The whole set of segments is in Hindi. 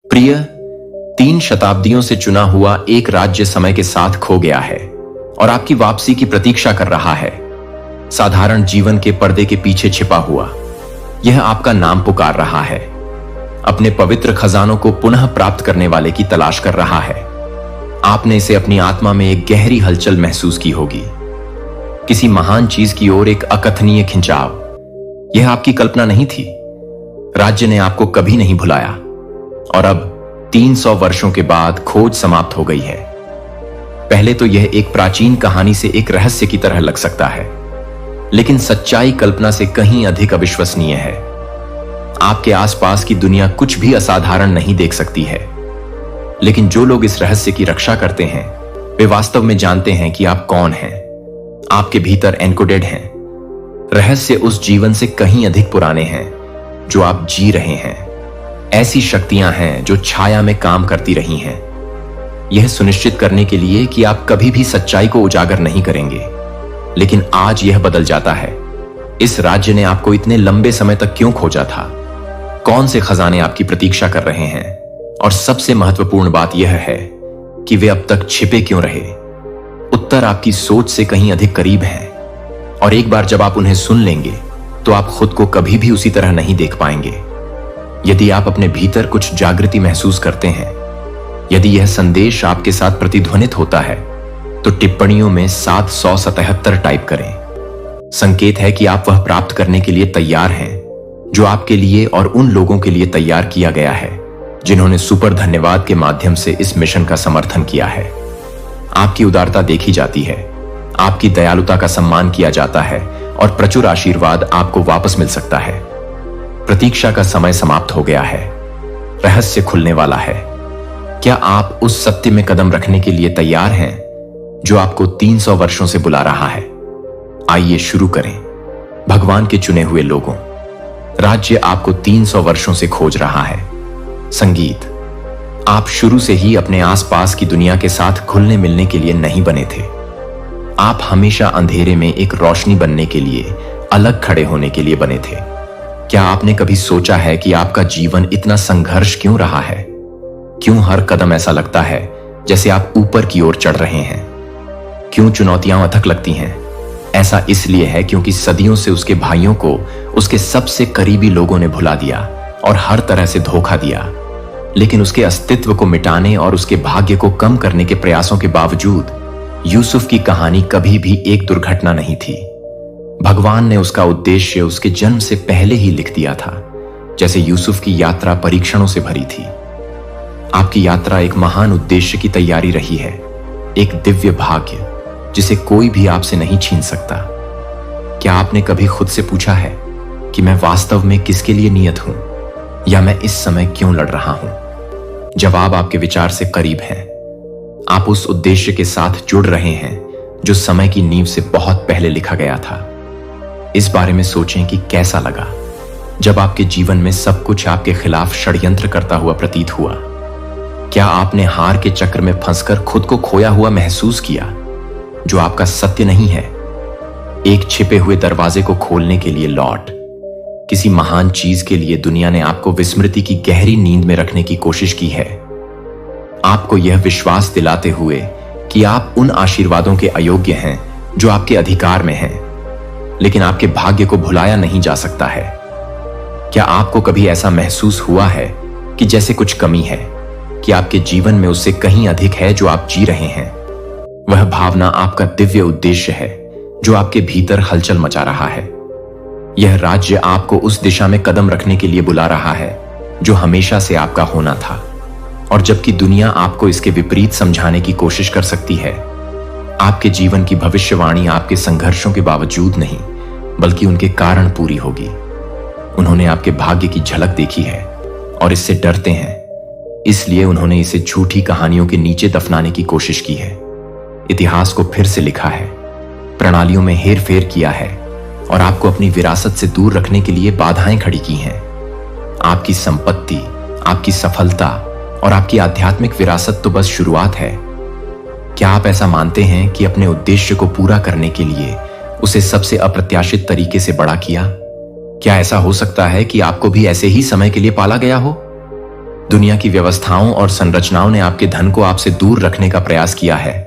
प्रिय, 3 शताब्दियों से चुना हुआ एक राज्य समय के साथ खो गया है और आपकी वापसी की प्रतीक्षा कर रहा है। साधारण जीवन के पर्दे के पीछे छिपा हुआ यह आपका नाम पुकार रहा है। अपने पवित्र खजानों को पुनः प्राप्त करने वाले की तलाश कर रहा है। आपने इसे अपनी आत्मा में एक गहरी हलचल महसूस की होगी, किसी महान चीज की ओर एक अकथनीय खिंचाव। यह आपकी कल्पना नहीं थी। राज्य ने आपको कभी नहीं भुलाया और अब 300 वर्षों के बाद खोज समाप्त हो गई है। पहले तो यह एक प्राचीन कहानी से एक रहस्य की तरह लग सकता है, लेकिन सच्चाई कल्पना से कहीं अधिक अविश्वसनीय है। आपके आसपास की दुनिया कुछ भी असाधारण नहीं देख सकती है, लेकिन जो लोग इस रहस्य की रक्षा करते हैं वे वास्तव में जानते हैं कि आप कौन हैं। आपके भीतर एन्कोडेड हैं। रहस्य उस जीवन से कहीं अधिक पुराने हैं जो आप जी रहे हैं। ऐसी शक्तियां हैं जो छाया में काम करती रही हैं, यह सुनिश्चित करने के लिए कि आप कभी भी सच्चाई को उजागर नहीं करेंगे। लेकिन आज यह बदल जाता है। इस राज्य ने आपको इतने लंबे समय तक क्यों खोजा था? कौन से खजाने आपकी प्रतीक्षा कर रहे हैं? और सबसे महत्वपूर्ण बात यह है कि वे अब तक छिपे क्यों रहे? उत्तर आपकी सोच से कहीं अधिक करीब है, और एक बार जब आप उन्हें सुन लेंगे तो आप खुद को कभी भी उसी तरह नहीं देख पाएंगे। यदि आप अपने भीतर कुछ जागृति महसूस करते हैं, यदि यह संदेश आपके साथ प्रतिध्वनित होता है, तो टिप्पणियों में 777 टाइप करें। संकेत है कि आप वह प्राप्त करने के लिए तैयार हैं जो आपके लिए और उन लोगों के लिए तैयार किया गया है जिन्होंने सुपर धन्यवाद के माध्यम से इस मिशन का समर्थन किया है। आपकी उदारता देखी जाती है, आपकी दयालुता का सम्मान किया जाता है और प्रचुर आशीर्वाद आपको वापस मिल सकता है। प्रतीक्षा का समय समाप्त हो गया है। रहस्य खुलने वाला है। क्या आप उस सत्य में कदम रखने के लिए तैयार हैं जो आपको 300 वर्षों से बुला रहा है? आइए शुरू करें। भगवान के चुने हुए लोगों, राज्य आपको 300 वर्षों से खोज रहा है। संगीत, आप शुरू से ही अपने आसपास की दुनिया के साथ घुलने मिलने के लिए नहीं बने थे। आप हमेशा अंधेरे में एक रोशनी बनने के लिए, अलग खड़े होने के लिए बने थे। क्या आपने कभी सोचा है कि आपका जीवन इतना संघर्ष क्यों रहा है? क्यों हर कदम ऐसा लगता है जैसे आप ऊपर की ओर चढ़ रहे हैं? क्यों चुनौतियां अथक लगती हैं? ऐसा इसलिए है क्योंकि सदियों से उसके भाइयों को उसके सबसे करीबी लोगों ने भुला दिया और हर तरह से धोखा दिया। लेकिन उसके अस्तित्व को मिटाने और उसके भाग्य को कम करने के प्रयासों के बावजूद यूसुफ की कहानी कभी भी एक दुर्घटना नहीं थी। भगवान ने उसका उद्देश्य उसके जन्म से पहले ही लिख दिया था, जैसे यूसुफ की यात्रा परीक्षणों से भरी थी। आपकी यात्रा एक महान उद्देश्य की तैयारी रही है, एक दिव्य भाग्य जिसे कोई भी आपसे नहीं छीन सकता। क्या आपने कभी खुद से पूछा है कि मैं वास्तव में किसके लिए नियत हूं, या मैं इस समय क्यों लड़ रहा हूं? जवाब आपके विचार से करीब है। आप उस उद्देश्य के साथ जुड़ रहे हैं जो समय की नींव से बहुत पहले लिखा गया था। इस बारे में सोचें कि कैसा लगा जब आपके जीवन में सब कुछ आपके खिलाफ षड्यंत्र करता हुआ प्रतीत हुआ। क्या आपने हार के चक्र में फंसकर खुद को खोया हुआ महसूस किया, जो आपका सत्य नहीं है? एक छिपे हुए दरवाजे को खोलने के लिए लौट, किसी महान चीज के लिए दुनिया ने आपको विस्मृति की गहरी नींद में रखने की कोशिश की है, आपको यह विश्वास दिलाते हुए कि आप उन आशीर्वादों के अयोग्य हैं जो आपके अधिकार में हैं, लेकिन आपके भाग्य को भुलाया नहीं जा सकता है। क्या आपको कभी ऐसा महसूस हुआ है कि जैसे कुछ कमी है, कि आपके जीवन में उससे कहीं अधिक है जो आप जी रहे हैं? वह भावना आपका दिव्य उद्देश्य है जो आपके भीतर हलचल मचा रहा है। यह राज्य आपको उस दिशा में कदम रखने के लिए बुला रहा है जो हमेशा से आपका होना था। और जबकि दुनिया आपको इसके विपरीत समझाने की कोशिश कर सकती है, आपके जीवन की भविष्यवाणी आपके संघर्षों के बावजूद नहीं, बल्कि उनके कारण पूरी होगी। उन्होंने आपके भाग्य की झलक देखी है और इससे डरते हैं, इसलिए उन्होंने इसे झूठी कहानियों के नीचे दफनाने की कोशिश की है। इतिहास को फिर से लिखा है, प्रणालियों में हेरफेर किया है और आपको अपनी विरासत से दूर रखने के लिए बाधाएं खड़ी की हैं। आपकी संपत्ति, आपकी सफलता और आपकी आध्यात्मिक विरासत तो बस शुरुआत है। क्या आप ऐसा मानते हैं कि अपने उद्देश्य को पूरा करने के लिए उसे सबसे अप्रत्याशित तरीके से बड़ा किया? क्या ऐसा हो सकता है कि आपको भी ऐसे ही समय के लिए पाला गया हो? दुनिया की व्यवस्थाओं और संरचनाओं ने आपके धन को आपसे दूर रखने का प्रयास किया है,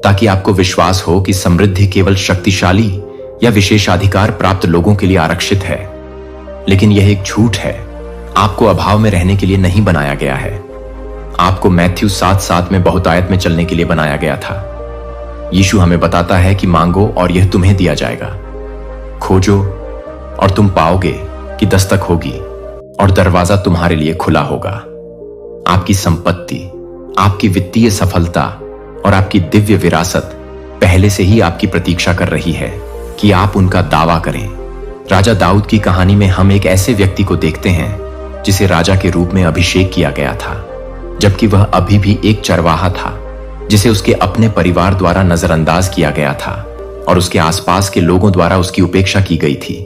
ताकि आपको विश्वास हो कि समृद्धि केवल शक्तिशाली या विशेषाधिकार प्राप्त लोगों के लिए आरक्षित है। लेकिन यह एक झूठ है। आपको अभाव में रहने के लिए नहीं बनाया गया है। आपको मैथ्यू 7:7 में बहुतायत में चलने के लिए बनाया गया था। यीशु हमें बताता है कि मांगो और यह तुम्हें दिया जाएगा, खोजो और तुम पाओगे कि दस्तक होगी और दरवाजा तुम्हारे लिए खुला होगा। आपकी संपत्ति, आपकी वित्तीय सफलता और आपकी दिव्य विरासत पहले से ही आपकी प्रतीक्षा कर रही है कि आप उनका दावा करें। राजा दाऊद की कहानी में हम एक ऐसे व्यक्ति को देखते हैं जिसे राजा के रूप में अभिषेक किया गया था, जबकि वह अभी भी एक चरवाहा था जिसे उसके अपने परिवार द्वारा नजरअंदाज किया गया था और उसके आसपास के लोगों द्वारा उसकी उपेक्षा की गई थी।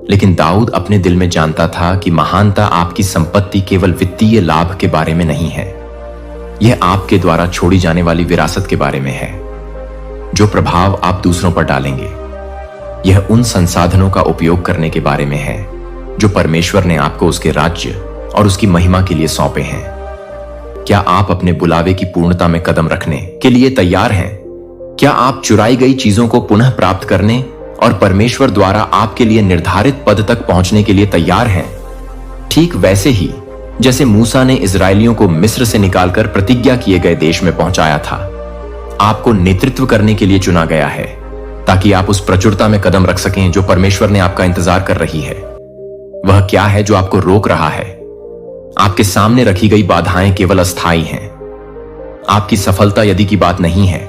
लेकिन दाऊद अपने दिल में जानता था कि महानता आपकी संपत्ति केवल वित्तीय लाभ के बारे में नहीं है, यह आपके द्वारा छोड़ी जाने वाली विरासत के बारे में है, जो प्रभाव आप दूसरों पर डालेंगे। यह उन संसाधनों का उपयोग करने के बारे में है जो परमेश्वर ने आपको उसके राज्य और उसकी महिमा के लिए सौंपे हैं। क्या आप अपने बुलावे की पूर्णता में कदम रखने के लिए तैयार हैं? क्या आप चुराई गई चीजों को पुनः प्राप्त करने और परमेश्वर द्वारा आपके लिए निर्धारित पद तक पहुंचने के लिए तैयार हैं? ठीक वैसे ही जैसे मूसा ने इजरायलियों को मिस्र से निकालकर प्रतिज्ञा किए गए देश में पहुंचाया था, आपको नेतृत्व करने के लिए चुना गया है, ताकि आप उस प्रचुरता में कदम रख सकें जो परमेश्वर ने आपका इंतजार कर रही है। वह क्या है जो आपको रोक रहा है? आपके सामने रखी गई बाधाएं केवल अस्थायी हैं। आपकी सफलता यदि की बात नहीं है,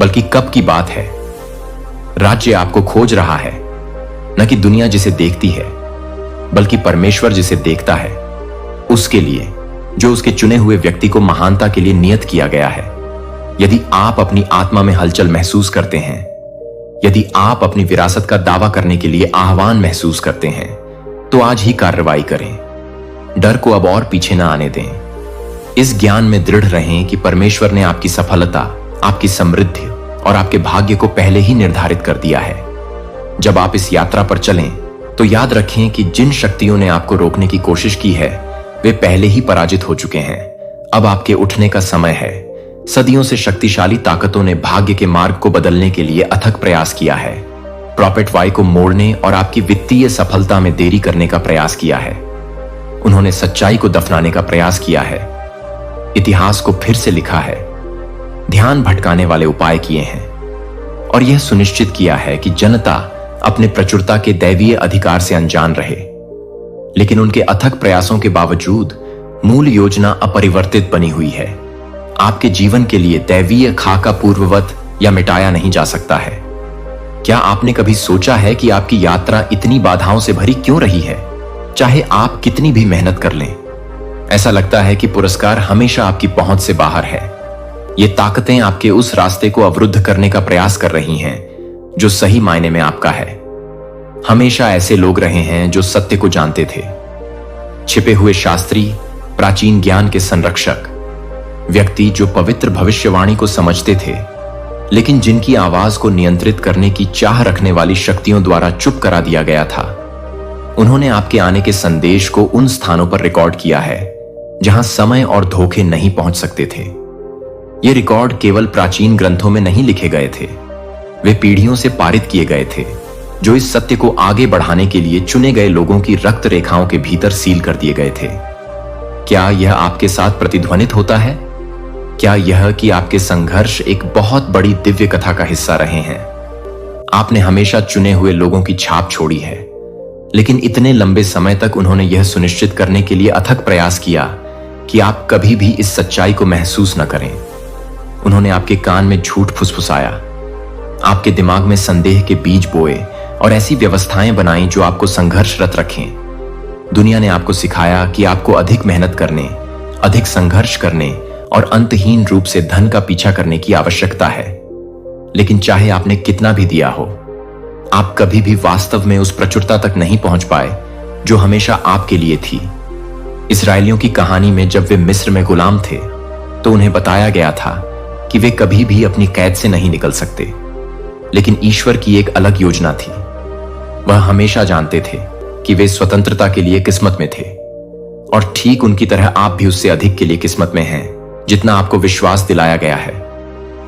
बल्कि कब की बात है। राज्य आपको खोज रहा है, न कि दुनिया जिसे देखती है, बल्कि परमेश्वर जिसे देखता है, उसके लिए जो उसके चुने हुए व्यक्ति को महानता के लिए नियत किया गया है। यदि आप अपनी आत्मा में हलचल महसूस करते हैं, यदि आप अपनी विरासत का दावा करने के लिए आह्वान महसूस करते हैं, तो आज ही कार्रवाई करें। डर को अब और पीछे न आने दें। इस ज्ञान में दृढ़ रहें कि परमेश्वर ने आपकी सफलता, आपकी समृद्धि और आपके भाग्य को पहले ही निर्धारित कर दिया है। जब आप इस यात्रा पर चलें, तो याद रखें कि जिन शक्तियों ने आपको रोकने की कोशिश की है, वे पहले ही पराजित हो चुके हैं। अब आपके उठने का समय है। सदियों से शक्तिशाली ताकतों ने भाग्य के मार्ग को बदलने के लिए अथक प्रयास किया है, प्रॉफिट वाई को मोड़ने और आपकी वित्तीय सफलता में देरी करने का प्रयास किया है। उन्होंने सच्चाई को दफनाने का प्रयास किया है, इतिहास को फिर से लिखा है, ध्यान भटकाने वाले उपाय किए हैं और यह सुनिश्चित किया है कि जनता अपने प्रचुरता के दैवीय अधिकार से अनजान रहे। लेकिन उनके अथक प्रयासों के बावजूद मूल योजना अपरिवर्तित बनी हुई है। आपके जीवन के लिए दैवीय खाका पूर्ववत या मिटाया नहीं जा सकता है। क्या आपने कभी सोचा है कि आपकी यात्रा इतनी बाधाओं से भरी क्यों रही है? चाहे आप कितनी भी मेहनत कर लें, ऐसा लगता है कि पुरस्कार हमेशा आपकी पहुंच से बाहर है। ये ताकतें आपके उस रास्ते को अवरुद्ध करने का प्रयास कर रही हैं जो सही मायने में आपका है। हमेशा ऐसे लोग रहे हैं जो सत्य को जानते थे, छिपे हुए शास्त्री, प्राचीन ज्ञान के संरक्षक, व्यक्ति जो पवित्र भविष्यवाणी को समझते थे, लेकिन जिनकी आवाज को नियंत्रित करने की चाह रखने वाली शक्तियों द्वारा चुप करा दिया गया था। उन्होंने आपके आने के संदेश को उन स्थानों पर रिकॉर्ड किया है जहां समय और धोखे नहीं पहुंच सकते थे। ये रिकॉर्ड केवल प्राचीन ग्रंथों में नहीं लिखे गए थे, वे पीढ़ियों से पारित किए गए थे, जो इस सत्य को आगे बढ़ाने के लिए चुने गए लोगों की रक्त रेखाओं के भीतर सील कर दिए गए थे। क्या यह आपके साथ प्रतिध्वनित होता है? क्या यह कि आपके संघर्ष एक बहुत बड़ी दिव्य कथा का हिस्सा रहे हैं? आपने हमेशा चुने हुए लोगों की छाप छोड़ी है, लेकिन इतने लंबे समय तक उन्होंने यह सुनिश्चित करने के लिए अथक प्रयास किया कि आप कभी भी इस सच्चाई को महसूस न करें। उन्होंने आपके कान में झूठ फुसफुसाया, आपके दिमाग में संदेह के बीज बोए और ऐसी व्यवस्थाएं बनाई जो आपको संघर्षरत रखें। दुनिया ने आपको सिखाया कि आपको अधिक मेहनत करने, अधिक संघर्ष करने और अंतहीन रूप से धन का पीछा करने की आवश्यकता है। लेकिन चाहे आपने कितना भी दिया हो, आप कभी भी वास्तव में उस प्रचुरता तक नहीं पहुंच पाए जो हमेशा आपके लिए थी। इस्राएलियों की कहानी में जब वे मिस्र में गुलाम थे, तो उन्हें बताया गया था कि वे कभी भी अपनी कैद से नहीं निकल सकते। लेकिन ईश्वर की एक अलग योजना थी। वह हमेशा जानते थे कि वे स्वतंत्रता के लिए किस्मत में थे। और ठीक उनकी तरह आप भी उससे अधिक के लिए किस्मत में हैं, जितना आपको विश्वास दिलाया गया है।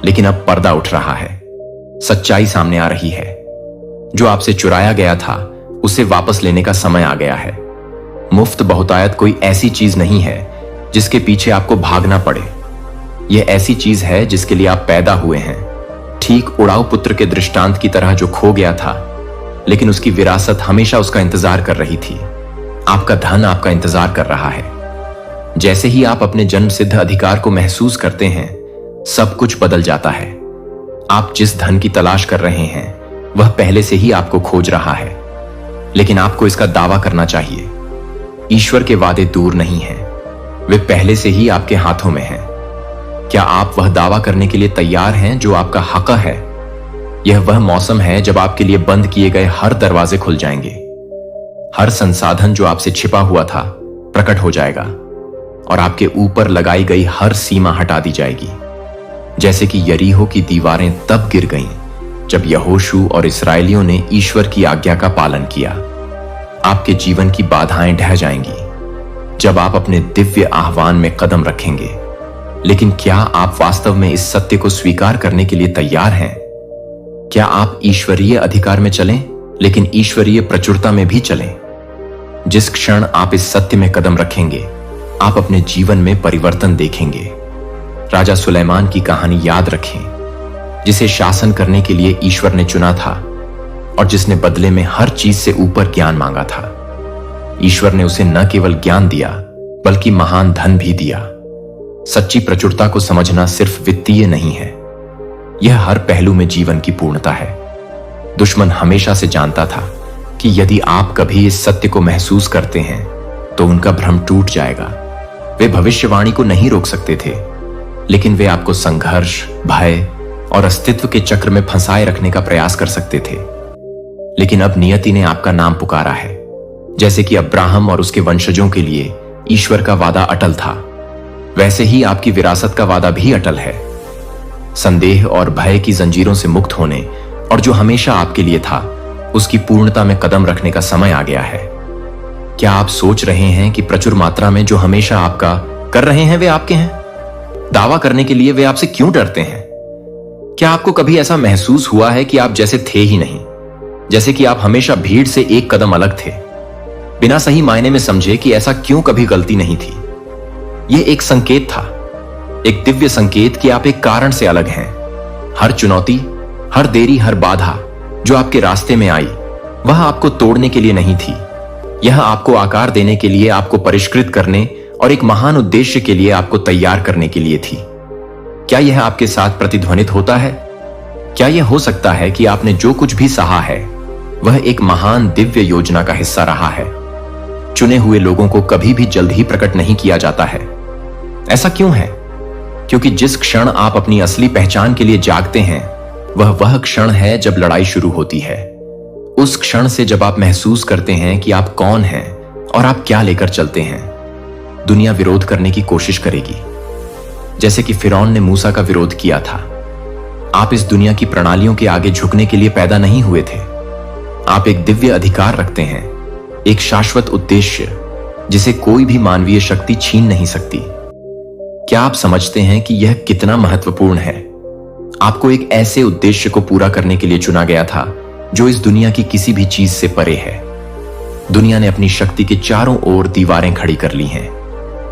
लेकिन अब पर्दा उठ रहा है, सच्चाई सामने आ रही है। जो आपसे चुराया गया था उसे वापस लेने का समय आ गया है। मुफ्त बहुतायत कोई ऐसी चीज नहीं है जिसके पीछे आपको भागना पड़े। यह ऐसी चीज है जिसके लिए आप पैदा हुए हैं। ठीक उड़ाऊ पुत्र के दृष्टांत की तरह जो खो गया था, लेकिन उसकी विरासत हमेशा उसका इंतजार कर रही थी। आपका धन आपका इंतजार कर रहा है। जैसे ही आप अपने जन्म सिद्ध अधिकार को महसूस करते हैं, सब कुछ बदल जाता है। आप जिस धन की तलाश कर रहे हैं वह पहले से ही आपको खोज रहा है, लेकिन आपको इसका दावा करना चाहिए। ईश्वर के वादे दूर नहीं हैं, वे पहले से ही आपके हाथों में हैं। क्या आप वह दावा करने के लिए तैयार हैं जो आपका हक है? यह वह मौसम है जब आपके लिए बंद किए गए हर दरवाजे खुल जाएंगे। हर संसाधन जो आपसे छिपा हुआ था प्रकट हो जाएगा और आपके ऊपर लगाई गई हर सीमा हटा दी जाएगी। जैसे कि यरीहो की दीवारें तब गिर गईं जब यहोशू और इस्राएलियों ने ईश्वर की आज्ञा का पालन किया। आपके जीवन की बाधाएं ढह जाएंगी जब आप अपने दिव्य आह्वान में कदम रखेंगे। लेकिन क्या आप वास्तव में इस सत्य को स्वीकार करने के लिए तैयार हैं? क्या आप ईश्वरीय अधिकार में चलें, लेकिन ईश्वरीय प्रचुरता में भी चलें? जिस क्षण आप इस सत्य में कदम रखेंगे, आप अपने जीवन में परिवर्तन देखेंगे। राजा सुलेमान की कहानी याद रखें, जिसे शासन करने के लिए ईश्वर ने चुना था और जिसने बदले में हर चीज से ऊपर ज्ञान मांगा था। ईश्वर ने उसे न केवल ज्ञान दिया बल्कि महान धन भी दिया। सच्ची प्रचुरता को समझना सिर्फ वित्तीय नहीं है, यह हर पहलू में जीवन की पूर्णता है। दुश्मन हमेशा से जानता था कि यदि आप कभी इस सत्य को महसूस करते हैं तो उनका भ्रम टूट जाएगा। वे भविष्यवाणी को नहीं रोक सकते थे, लेकिन वे आपको संघर्ष, भय और अस्तित्व के चक्र में फंसाए रखने का प्रयास कर सकते थे। लेकिन अब नियति ने आपका नाम पुकारा है। जैसे कि अब्राहम और उसके वंशजों के लिए ईश्वर का वादा अटल था, वैसे ही आपकी विरासत का वादा भी अटल है। संदेह और भय की जंजीरों से मुक्त होने और जो हमेशा आपके लिए था उसकी पूर्णता में कदम रखने का समय आ गया है। क्या आप सोच रहे हैं कि प्रचुर मात्रा में जो हमेशा आपका कर रहे हैं वे आपके हैं? दावा करने के लिए वे आपसे क्यों डरते हैं? क्या आपको कभी ऐसा महसूस हुआ है कि आप जैसे थे ही नहीं, जैसे कि आप हमेशा भीड़ से एक कदम अलग थे? बिना सही मायने में समझे कि ऐसा क्यों कभी गलती नहीं थी। यह एक संकेत था, एक दिव्य संकेत कि आप एक कारण से अलग हैं। हर चुनौती, हर देरी, हर बाधा जो आपके रास्ते में आई, वह आपको तोड़ने के लिए नहीं थी। यह आपको आकार देने के लिए, आपको परिष्कृत करने और एक महान उद्देश्य के लिए आपको तैयार करने के लिए थी। क्या यह आपके साथ प्रतिध्वनित होता है? क्या यह हो सकता है कि आपने जो कुछ भी सहा है वह एक महान दिव्य योजना का हिस्सा रहा है? चुने हुए लोगों को कभी भी जल्द ही प्रकट नहीं किया जाता है। ऐसा क्यों है? क्योंकि जिस क्षण आप अपनी असली पहचान के लिए जागते हैं वह क्षण है जब लड़ाई शुरू होती है। उस क्षण से जब आप महसूस करते हैं कि आप कौन हैं और आप क्या लेकर चलते हैं। दुनिया विरोध करने की कोशिश करेगी, जैसे कि फिरौन ने मूसा का विरोध किया था। आप इस दुनिया की प्रणालियों के आगे झुकने के लिए पैदा नहीं हुए थे। आप एक दिव्य अधिकार रखते हैं, एक शाश्वत उद्देश्य जिसे कोई भी मानवीय शक्ति छीन नहीं सकती। क्या आप समझते हैं कि यह कितना महत्वपूर्ण है? आपको एक ऐसे उद्देश्य को पूरा करने के लिए चुना गया था जो इस दुनिया की किसी भी चीज से परे है। दुनिया ने अपनी शक्ति के चारों ओर दीवारें खड़ी कर ली हैं,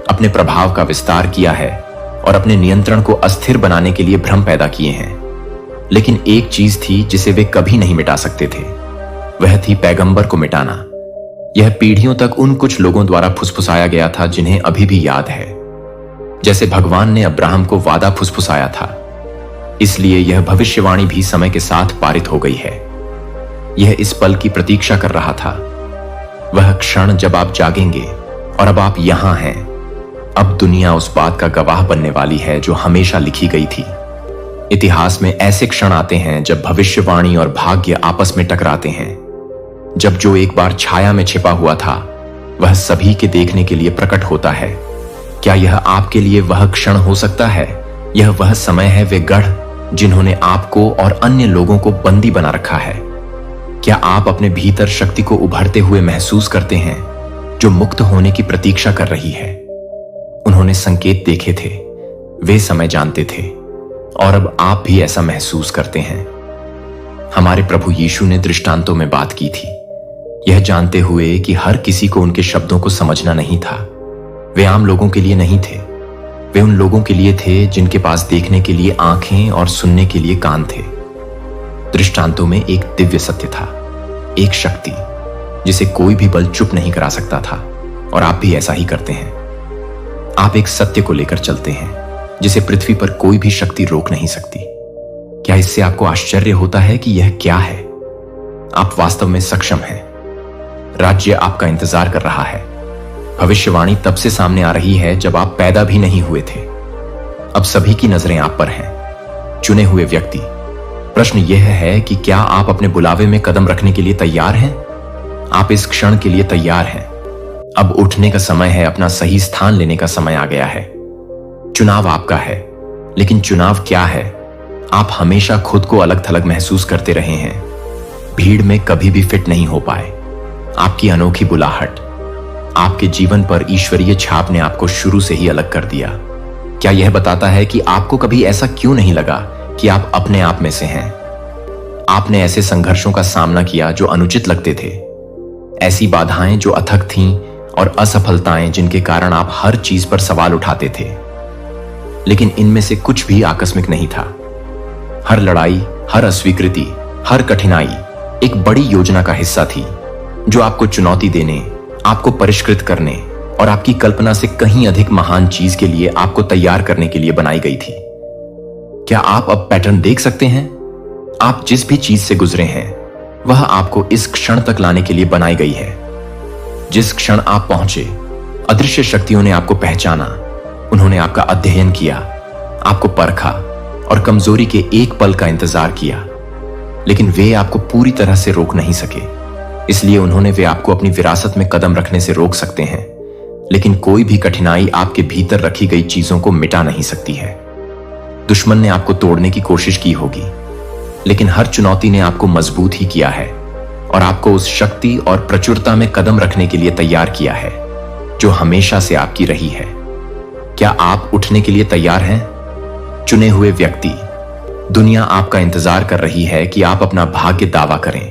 अपने प्रभाव का विस्तार किया है और अपने नियंत्रण को अस्थिर बनाने के लिए भ्रम पैदा किए हैं। लेकिन एक चीज थी जिसे वे कभी नहीं मिटा सकते थे, वह थी पैगंबर को मिटाना। यह पीढ़ियों तक उन कुछ लोगों द्वारा फुसफुसाया गया था जिन्हें अभी भी याद है, जैसे भगवान ने अब्राहम को वादा फुसफुसाया था। इसलिए यह भविष्यवाणी भी समय के साथ पारित हो गई है। यह इस पल की प्रतीक्षा कर रहा था, वह क्षण जब आप जागेंगे और अब आप यहां हैं। अब दुनिया उस बात का गवाह बनने वाली है जो हमेशा लिखी गई थी। इतिहास में ऐसे क्षण आते हैं जब भविष्यवाणी और भाग्य आपस में टकराते हैं, जब जो एक बार छाया में छिपा हुआ था वह सभी के देखने के लिए प्रकट होता है। क्या यह आपके लिए वह क्षण हो सकता है? यह वह समय है, वे गढ़ जिन्होंने आपको और अन्य लोगों को बंदी बना रखा है। क्या आप अपने भीतर शक्ति को उभरते हुए महसूस करते हैं जो मुक्त होने की प्रतीक्षा कर रही है। उन्होंने संकेत देखे थे, वे समय जानते थे, और अब आप भी ऐसा महसूस करते हैं। हमारे प्रभु यीशु ने दृष्टांतों में बात की थी, यह जानते हुए कि हर किसी को उनके शब्दों को समझना नहीं था। वे आम लोगों के लिए नहीं थे, वे उन लोगों के लिए थे जिनके पास देखने के लिए आंखें और सुनने के लिए कान थे। दृष्टांतों में एक दिव्य सत्य था, एक शक्ति जिसे कोई भी बल चुप नहीं करा सकता था, और आप भी ऐसा ही करते हैं। आप एक सत्य को लेकर चलते हैं जिसे पृथ्वी पर कोई भी शक्ति रोक नहीं सकती। क्या इससे आपको आश्चर्य होता है कि यह क्या है? आप वास्तव में सक्षम हैं। राज्य आपका इंतजार कर रहा है। भविष्यवाणी तब से सामने आ रही है जब आप पैदा भी नहीं हुए थे। अब सभी की नजरें आप पर हैं, चुने हुए व्यक्ति। प्रश्न यह है कि क्या आप अपने बुलावे में कदम रखने के लिए तैयार हैं? आप इस क्षण के लिए तैयार हैं। अब उठने का समय है, अपना सही स्थान लेने का समय आ गया है। चुनाव आपका है, लेकिन चुनाव क्या है? आप हमेशा खुद को अलग थलग महसूस करते रहे हैं, भीड़ में कभी भी फिट नहीं हो पाए। आपकी अनोखी बुलाहट, आपके जीवन पर ईश्वरीय छाप ने आपको शुरू से ही अलग कर दिया। क्या यह बताता है कि आपको कभी ऐसा क्यों नहीं लगा कि आप अपने आप में से हैं? आपने ऐसे संघर्षों का सामना किया जो अनुचित लगते थे, ऐसी बाधाएं जो अथक थीं, और असफलताएं जिनके कारण आप हर चीज पर सवाल उठाते थे। लेकिन इनमें से कुछ भी आकस्मिक नहीं था। हर लड़ाई, हर अस्वीकृति, हर कठिनाई एक बड़ी योजना का हिस्सा थी, जो आपको चुनौती देने, आपको परिष्कृत करने और आपकी कल्पना से कहीं अधिक महान चीज के लिए आपको तैयार करने के लिए बनाई गई थी। क्या आप अब पैटर्न देख सकते हैं? आप जिस भी चीज से गुजरे हैं, वह आपको इस क्षण तक लाने के लिए बनाई गई है। जिस क्षण आप पहुंचे, अदृश्य शक्तियों ने आपको पहचाना। उन्होंने आपका अध्ययन किया, आपको परखा और कमजोरी के एक पल का इंतजार किया। लेकिन वे आपको पूरी तरह से रोक नहीं सके, इसलिए उन्होंने वे आपको अपनी विरासत में कदम रखने से रोक सकते हैं। लेकिन कोई भी कठिनाई आपके भीतर रखी गई चीजों को मिटा नहीं सकती है। दुश्मन ने आपको तोड़ने की कोशिश की होगी, लेकिन हर चुनौती ने आपको मजबूत ही किया है और आपको उस शक्ति और प्रचुरता में कदम रखने के लिए तैयार किया है जो हमेशा से आपकी रही है। क्या आप उठने के लिए तैयार हैं? चुने हुए व्यक्ति, दुनिया आपका इंतजार कर रही है कि आप अपना भाग्य दावा करें।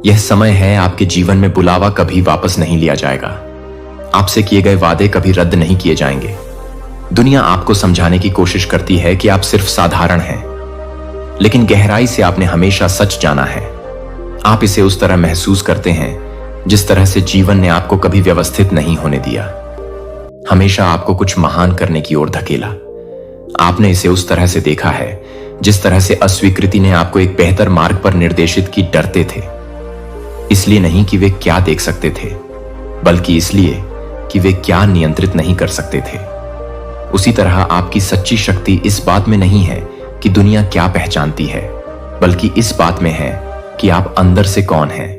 यह समय है, आपके जीवन में बुलावा कभी वापस नहीं लिया जाएगा। आपसे किए गए वादे कभी रद्द नहीं किए जाएंगे। दुनिया आपको समझाने की कोशिश करती है कि आप सिर्फ साधारण हैं, लेकिन गहराई से आपने हमेशा सच जाना है। आप इसे उस तरह महसूस करते हैं जिस तरह से जीवन ने आपको कभी व्यवस्थित नहीं होने दिया, हमेशा आपको कुछ महान करने की ओर धकेला। आपने इसे उस तरह से देखा है जिस तरह से अस्वीकृति ने आपको एक बेहतर मार्ग पर निर्देशित की। डरते थे, इसलिए नहीं कि वे क्या देख सकते थे, बल्कि इसलिए कि वे क्या नियंत्रित नहीं कर सकते थे। उसी तरह आपकी सच्ची शक्ति इस बात में नहीं है कि दुनिया क्या पहचानती है, बल्कि इस बात में है कि आप अंदर से कौन हैं।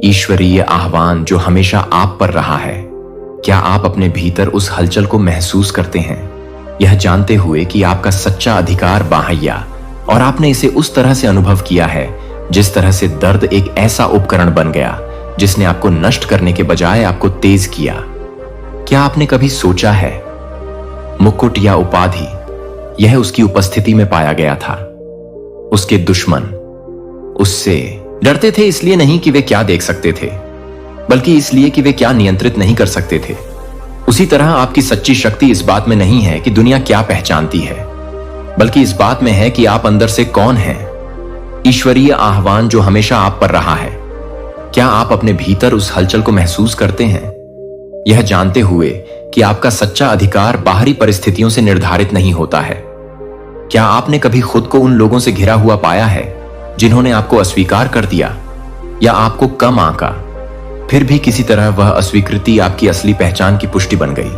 ईश्वरीय आह्वान जो हमेशा आप पर रहा है, क्या आप अपने भीतर उस हलचल को महसूस करते हैं, यह जानते हुए कि आपका सच्चा अधिकार बाहैया, और आपने इसे उस तरह से अनुभव किया है जिस तरह से दर्द एक ऐसा उपकरण बन गया जिसने आपको नष्ट करने के बजाय आपको तेज किया। क्या आपने कभी सोचा है, मुकुट या उपाधि, यह उसकी उपस्थिति में पाया गया था। उसके दुश्मन उससे डरते थे, इसलिए नहीं कि वे क्या देख सकते थे, बल्कि इसलिए कि वे क्या नियंत्रित नहीं कर सकते थे। उसी तरह आपकी सच्ची शक्ति इस बात में नहीं है कि दुनिया क्या पहचानती है, बल्कि इस बात में है कि आप अंदर से कौन हैं। ईश्वरीय आह्वान जो हमेशा आप पर रहा है, क्या आप अपने भीतर उस हलचल को महसूस करते हैं, यह जानते हुए कि आपका सच्चा अधिकार बाहरी परिस्थितियों से निर्धारित नहीं होता है। क्या आपने कभी खुद को उन लोगों से घिरा हुआ पाया है जिन्होंने आपको अस्वीकार कर दिया या आपको कम आंका, फिर भी किसी तरह वह अस्वीकृति आपकी असली पहचान की पुष्टि बन गई?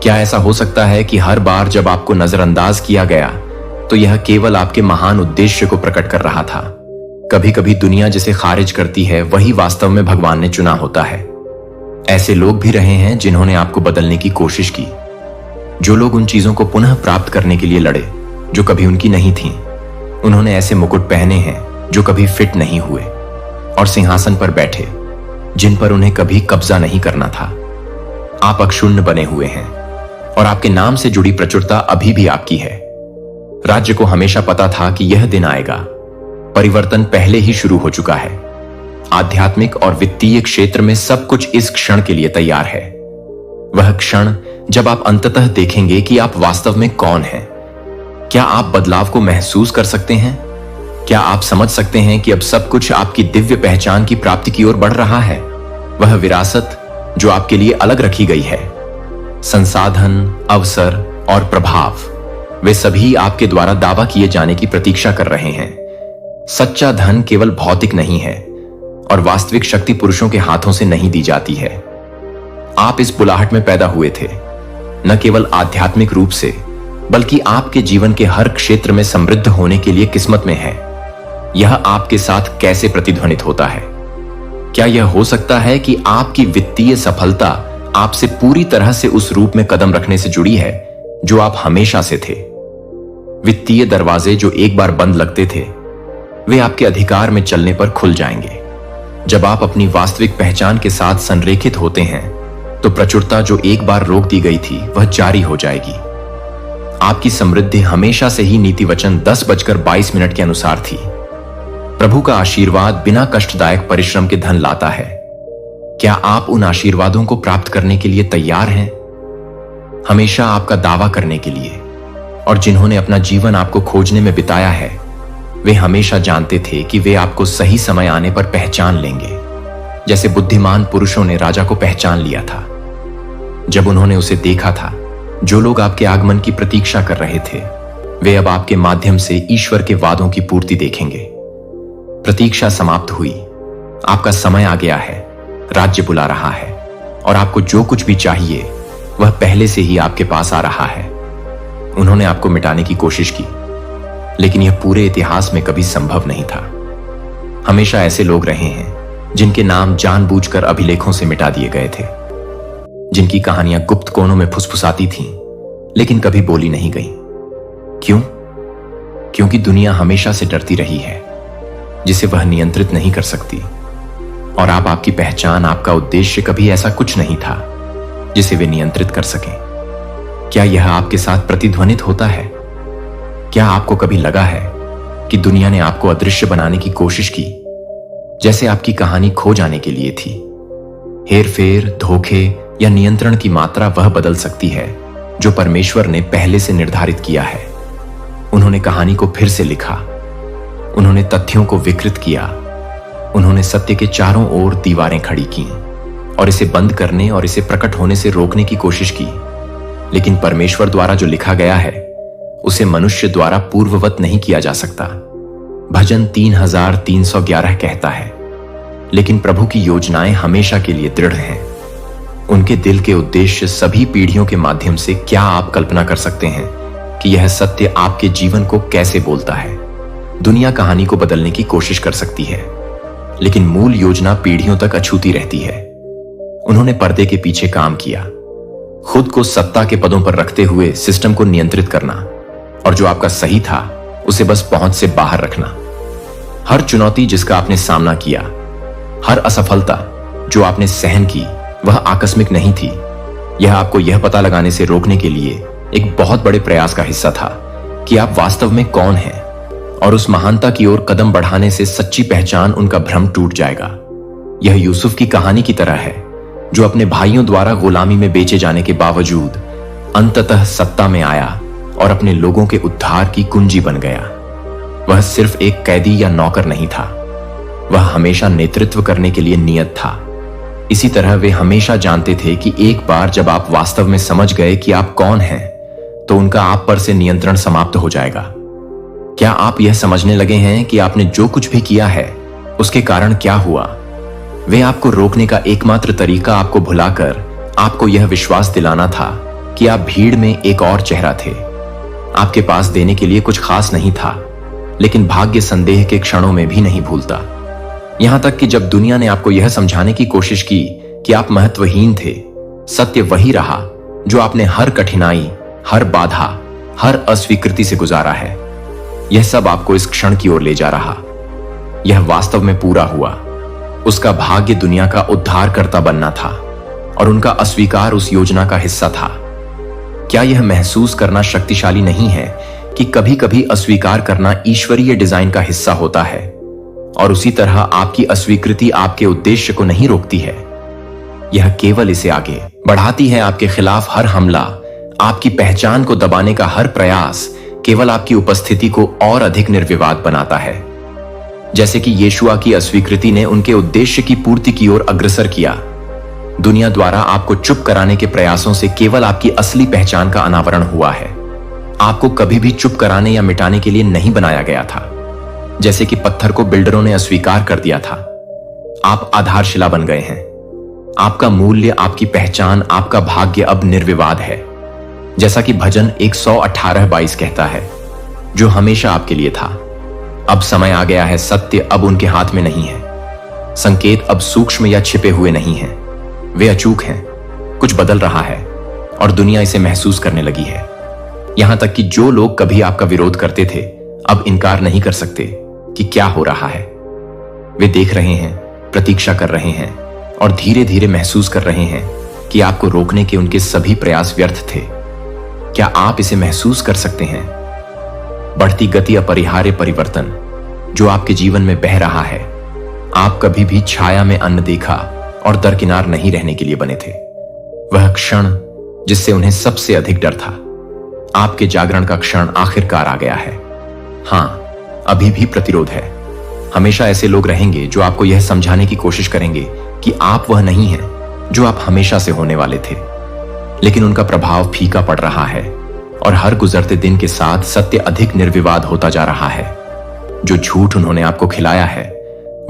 क्या ऐसा हो सकता है कि हर बार जब आपको नजरअंदाज किया गया तो यह केवल आपके महान उद्देश्य को प्रकट कर रहा था? कभी कभी दुनिया जिसे खारिज करती है वही वास्तव में भगवान ने चुना होता है। ऐसे लोग भी रहे हैं जिन्होंने आपको बदलने की कोशिश की, जो लोग उन चीजों को पुनः प्राप्त करने के लिए लड़े जो कभी उनकी नहीं थीं। उन्होंने ऐसे मुकुट पहने हैं जो कभी फिट नहीं हुए और सिंहासन पर बैठे जिन पर उन्हें कभी कब्जा नहीं करना था। आप अक्षुण्ण बने हुए हैं और आपके नाम से जुड़ी प्रचुरता अभी भी आपकी है। राज्य को हमेशा पता था कि यह दिन आएगा। परिवर्तन पहले ही शुरू हो चुका है। आध्यात्मिक और वित्तीय क्षेत्र में सब कुछ इस क्षण के लिए तैयार है। वह क्षण जब आप अंततः देखेंगे कि आप वास्तव में कौन हैं। क्या आप बदलाव को महसूस कर सकते हैं? क्या आप समझ सकते हैं कि अब सब कुछ आपकी दिव्य पहचान की प्राप्ति की ओर बढ़ रहा है? वह विरासत जो आपके लिए अलग रखी गई है, संसाधन, अवसर और प्रभाव, वे सभी आपके द्वारा दावा किए जाने की प्रतीक्षा कर रहे हैं। सच्चा धन केवल भौतिक नहीं है और वास्तविक शक्ति पुरुषों के हाथों से नहीं दी जाती है। आप इस बुलाहट में पैदा हुए थे, न केवल आध्यात्मिक रूप से, बल्कि आपके जीवन के हर क्षेत्र में समृद्ध होने के लिए किस्मत में है। यह आपके साथ कैसे प्रतिध्वनित होता है? क्या यह हो सकता है कि आपकी वित्तीय सफलता आपसे पूरी तरह से उस रूप में कदम रखने से जुड़ी है जो आप हमेशा से थे? वित्तीय दरवाजे जो एक बार बंद लगते थे, वे आपके अधिकार में चलने पर खुल जाएंगे। जब आप अपनी वास्तविक पहचान के साथ संरेखित होते हैं, तो प्रचुरता जो एक बार रोक दी गई थी, वह जारी हो जाएगी। आपकी समृद्धि हमेशा से ही नीति वचन 10:22 के अनुसार थी। प्रभु का आशीर्वाद बिना कष्टदायक परिश्रम के धन लाता है। क्या आप उन आशीर्वादों को प्राप्त करने के लिए तैयार हैं? हमेशा आपका दावा करने के लिए, और जिन्होंने अपना जीवन आपको खोजने में बिताया है, वे हमेशा जानते थे कि वे आपको सही समय आने पर पहचान लेंगे, जैसे बुद्धिमान पुरुषों ने राजा को पहचान लिया था। जब उन्होंने उसे देखा था, जो लोग आपके आगमन की प्रतीक्षा कर रहे थे, वे अब आपके माध्यम से ईश्वर के वादों की पूर्ति देखेंगे। प्रतीक्षा समाप्त हुई, आपका समय आ गया है। राज्य बुला रहा है और आपको जो कुछ भी चाहिए वह पहले से ही आपके पास आ रहा है। उन्होंने आपको मिटाने की कोशिश की, लेकिन यह पूरे इतिहास में कभी संभव नहीं था। हमेशा ऐसे लोग रहे हैं जिनके नाम जानबूझकर अभिलेखों से मिटा दिए गए थे, जिनकी कहानियां गुप्त कोनों में फुसफुसाती थीं, लेकिन कभी बोली नहीं गई। क्यों? क्योंकि दुनिया हमेशा से डरती रही है, जिसे वह नियंत्रित नहीं कर सकती। और आपकी पहचान, आपका उद्देश्य कभी ऐसा कुछ नहीं था जिसे वे नियंत्रित कर सकें। क्या यह आपके साथ प्रतिध्वनित होता है? क्या आपको कभी लगा है कि दुनिया ने आपको अदृश्य बनाने की कोशिश की, जैसे आपकी कहानी खो जाने के लिए थी? हेरफेर, धोखे या नियंत्रण की मात्रा वह बदल सकती है जो परमेश्वर ने पहले से निर्धारित किया है। उन्होंने कहानी को फिर से लिखा, उन्होंने तथ्यों को विकृत किया, उन्होंने सत्य के चारों ओर दीवारें खड़ी की और इसे बंद करने और इसे प्रकट होने से रोकने की कोशिश की। लेकिन परमेश्वर द्वारा जो लिखा गया है, उसे मनुष्य द्वारा पूर्ववत नहीं किया जा सकता। भजन 3311 कहता है, लेकिन प्रभु की योजनाएं हमेशा के लिए दृढ़ हैं। उनके दिल के उद्देश्य सभी पीढ़ियों के माध्यम से। क्या आप कल्पना कर सकते हैं कि यह सत्य आपके जीवन को कैसे बोलता है? दुनिया कहानी को बदलने की कोशिश कर सकती है, लेकिन मूल योजना पीढ़ियों तक अछूती रहती है। उन्होंने पर्दे के पीछे काम किया, खुद को सत्ता के पदों पर रखते हुए सिस्टम को नियंत्रित करना, और जो आपका सही था उसे बस पहुंच से बाहर रखना। हर चुनौती जिसका आपने सामना किया, हर असफलता जो आपने सहन की, वह आकस्मिक नहीं थी। यह आपको यह पता लगाने से रोकने के लिए एक बहुत बड़े प्रयास का हिस्सा था कि आप वास्तव में कौन हैं, और उस महानता की ओर कदम बढ़ाने से सच्ची पहचान, उनका भ्रम टूट जाएगा। यह यूसुफ की कहानी की तरह है, जो अपने भाइयों द्वारा गुलामी में बेचे जाने के बावजूद अंततः सत्ता में आया और अपने लोगों के उद्धार की कुंजी बन गया। वह सिर्फ एक कैदी या नौकर नहीं था, वह हमेशा नेतृत्व करने के लिए नियत था। इसी तरह वे हमेशा जानते थे कि एक बार जब आप वास्तव में समझ गए कि आप कौन हैं, तो उनका आप पर से नियंत्रण समाप्त हो जाएगा। क्या आप यह समझने लगे हैं कि आपने जो कुछ भी किया है उसके कारण क्या हुआ? वे आपको रोकने का एकमात्र तरीका आपको भुलाकर आपको यह विश्वास दिलाना था कि आप भीड़ में एक और चेहरा थे। आपके पास देने के लिए कुछ खास नहीं था, लेकिन भाग्य संदेह के क्षणों में भी नहीं भूलता। यहां तक कि जब दुनिया ने आपको यह समझाने की कोशिश की कि आप महत्वहीन थे, सत्य वही रहा जो आपने हर कठिनाई, हर बाधा, हर अस्वीकृति से गुजारा है। यह सब आपको इस क्षण की ओर ले जा रहा। यह वास्तव में पूरा हुआ। उसका भाग्य दुनिया का उद्धारकर्ता बनना था और उनका अस्वीकार उस योजना का हिस्सा था। क्या यह महसूस करना शक्तिशाली नहीं है कि कभी कभी अस्वीकार करना ईश्वरीय डिजाइन का हिस्सा होता है और उसी तरह आपकी अस्वीकृति आपके उद्देश्य को नहीं रोकती है, यह केवल इसे आगे बढ़ाती है। आपके खिलाफ हर हमला, आपकी पहचान को दबाने का हर प्रयास केवल आपकी उपस्थिति को और अधिक निर्विवाद बनाता है। जैसे कि यीशुआ की अस्वीकृति ने उनके उद्देश्य की पूर्ति की ओर अग्रसर किया। दुनिया द्वारा आपको चुप कराने के प्रयासों से केवल आपकी असली पहचान का अनावरण हुआ है। आपको कभी भी चुप कराने या मिटाने के लिए नहीं बनाया गया था। जैसे कि पत्थर को बिल्डरों ने अस्वीकार कर दिया था, आप आधारशिला बन गए हैं। आपका मूल्य, आपकी पहचान, आपका भाग्य अब निर्विवाद है। जैसा कि भजन 118:22 कहता है, जो हमेशा आपके लिए था। अब समय आ गया है, सत्य अब उनके हाथ में नहीं है। संकेत अब सूक्ष्म या छिपे हुए नहीं हैं, वे अचूक हैं। कुछ बदल रहा है और दुनिया इसे महसूस करने लगी है। यहां तक कि जो लोग कभी आपका विरोध करते थे अब इनकार नहीं कर सकते कि क्या हो रहा है। वे देख रहे हैं, प्रतीक्षा कर रहे हैं और धीरे धीरे महसूस कर रहे हैं कि आपको रोकने के उनके सभी प्रयास व्यर्थ थे। क्या आप इसे महसूस कर सकते हैं? बढ़ती गति, अपरिहार्य परिवर्तन जो आपके जीवन में बह रहा है। आप कभी भी छाया में अनदेखा और दरकिनार नहीं रहने के लिए बने थे। वह क्षण जिससे उन्हें सबसे अधिक डर था, आपके जागरण का क्षण आखिरकार आ गया है। हां, अभी भी प्रतिरोध है। हमेशा ऐसे लोग रहेंगे जो आपको यह समझाने की कोशिश करेंगे कि आप वह नहीं हैं जो आप हमेशा से होने वाले थे। लेकिन उनका प्रभाव फीका पड़ रहा है और हर गुजरते दिन के साथ सत्य अधिक निर्विवाद होता जा रहा है। जो झूठ उन्होंने आपको खिलाया है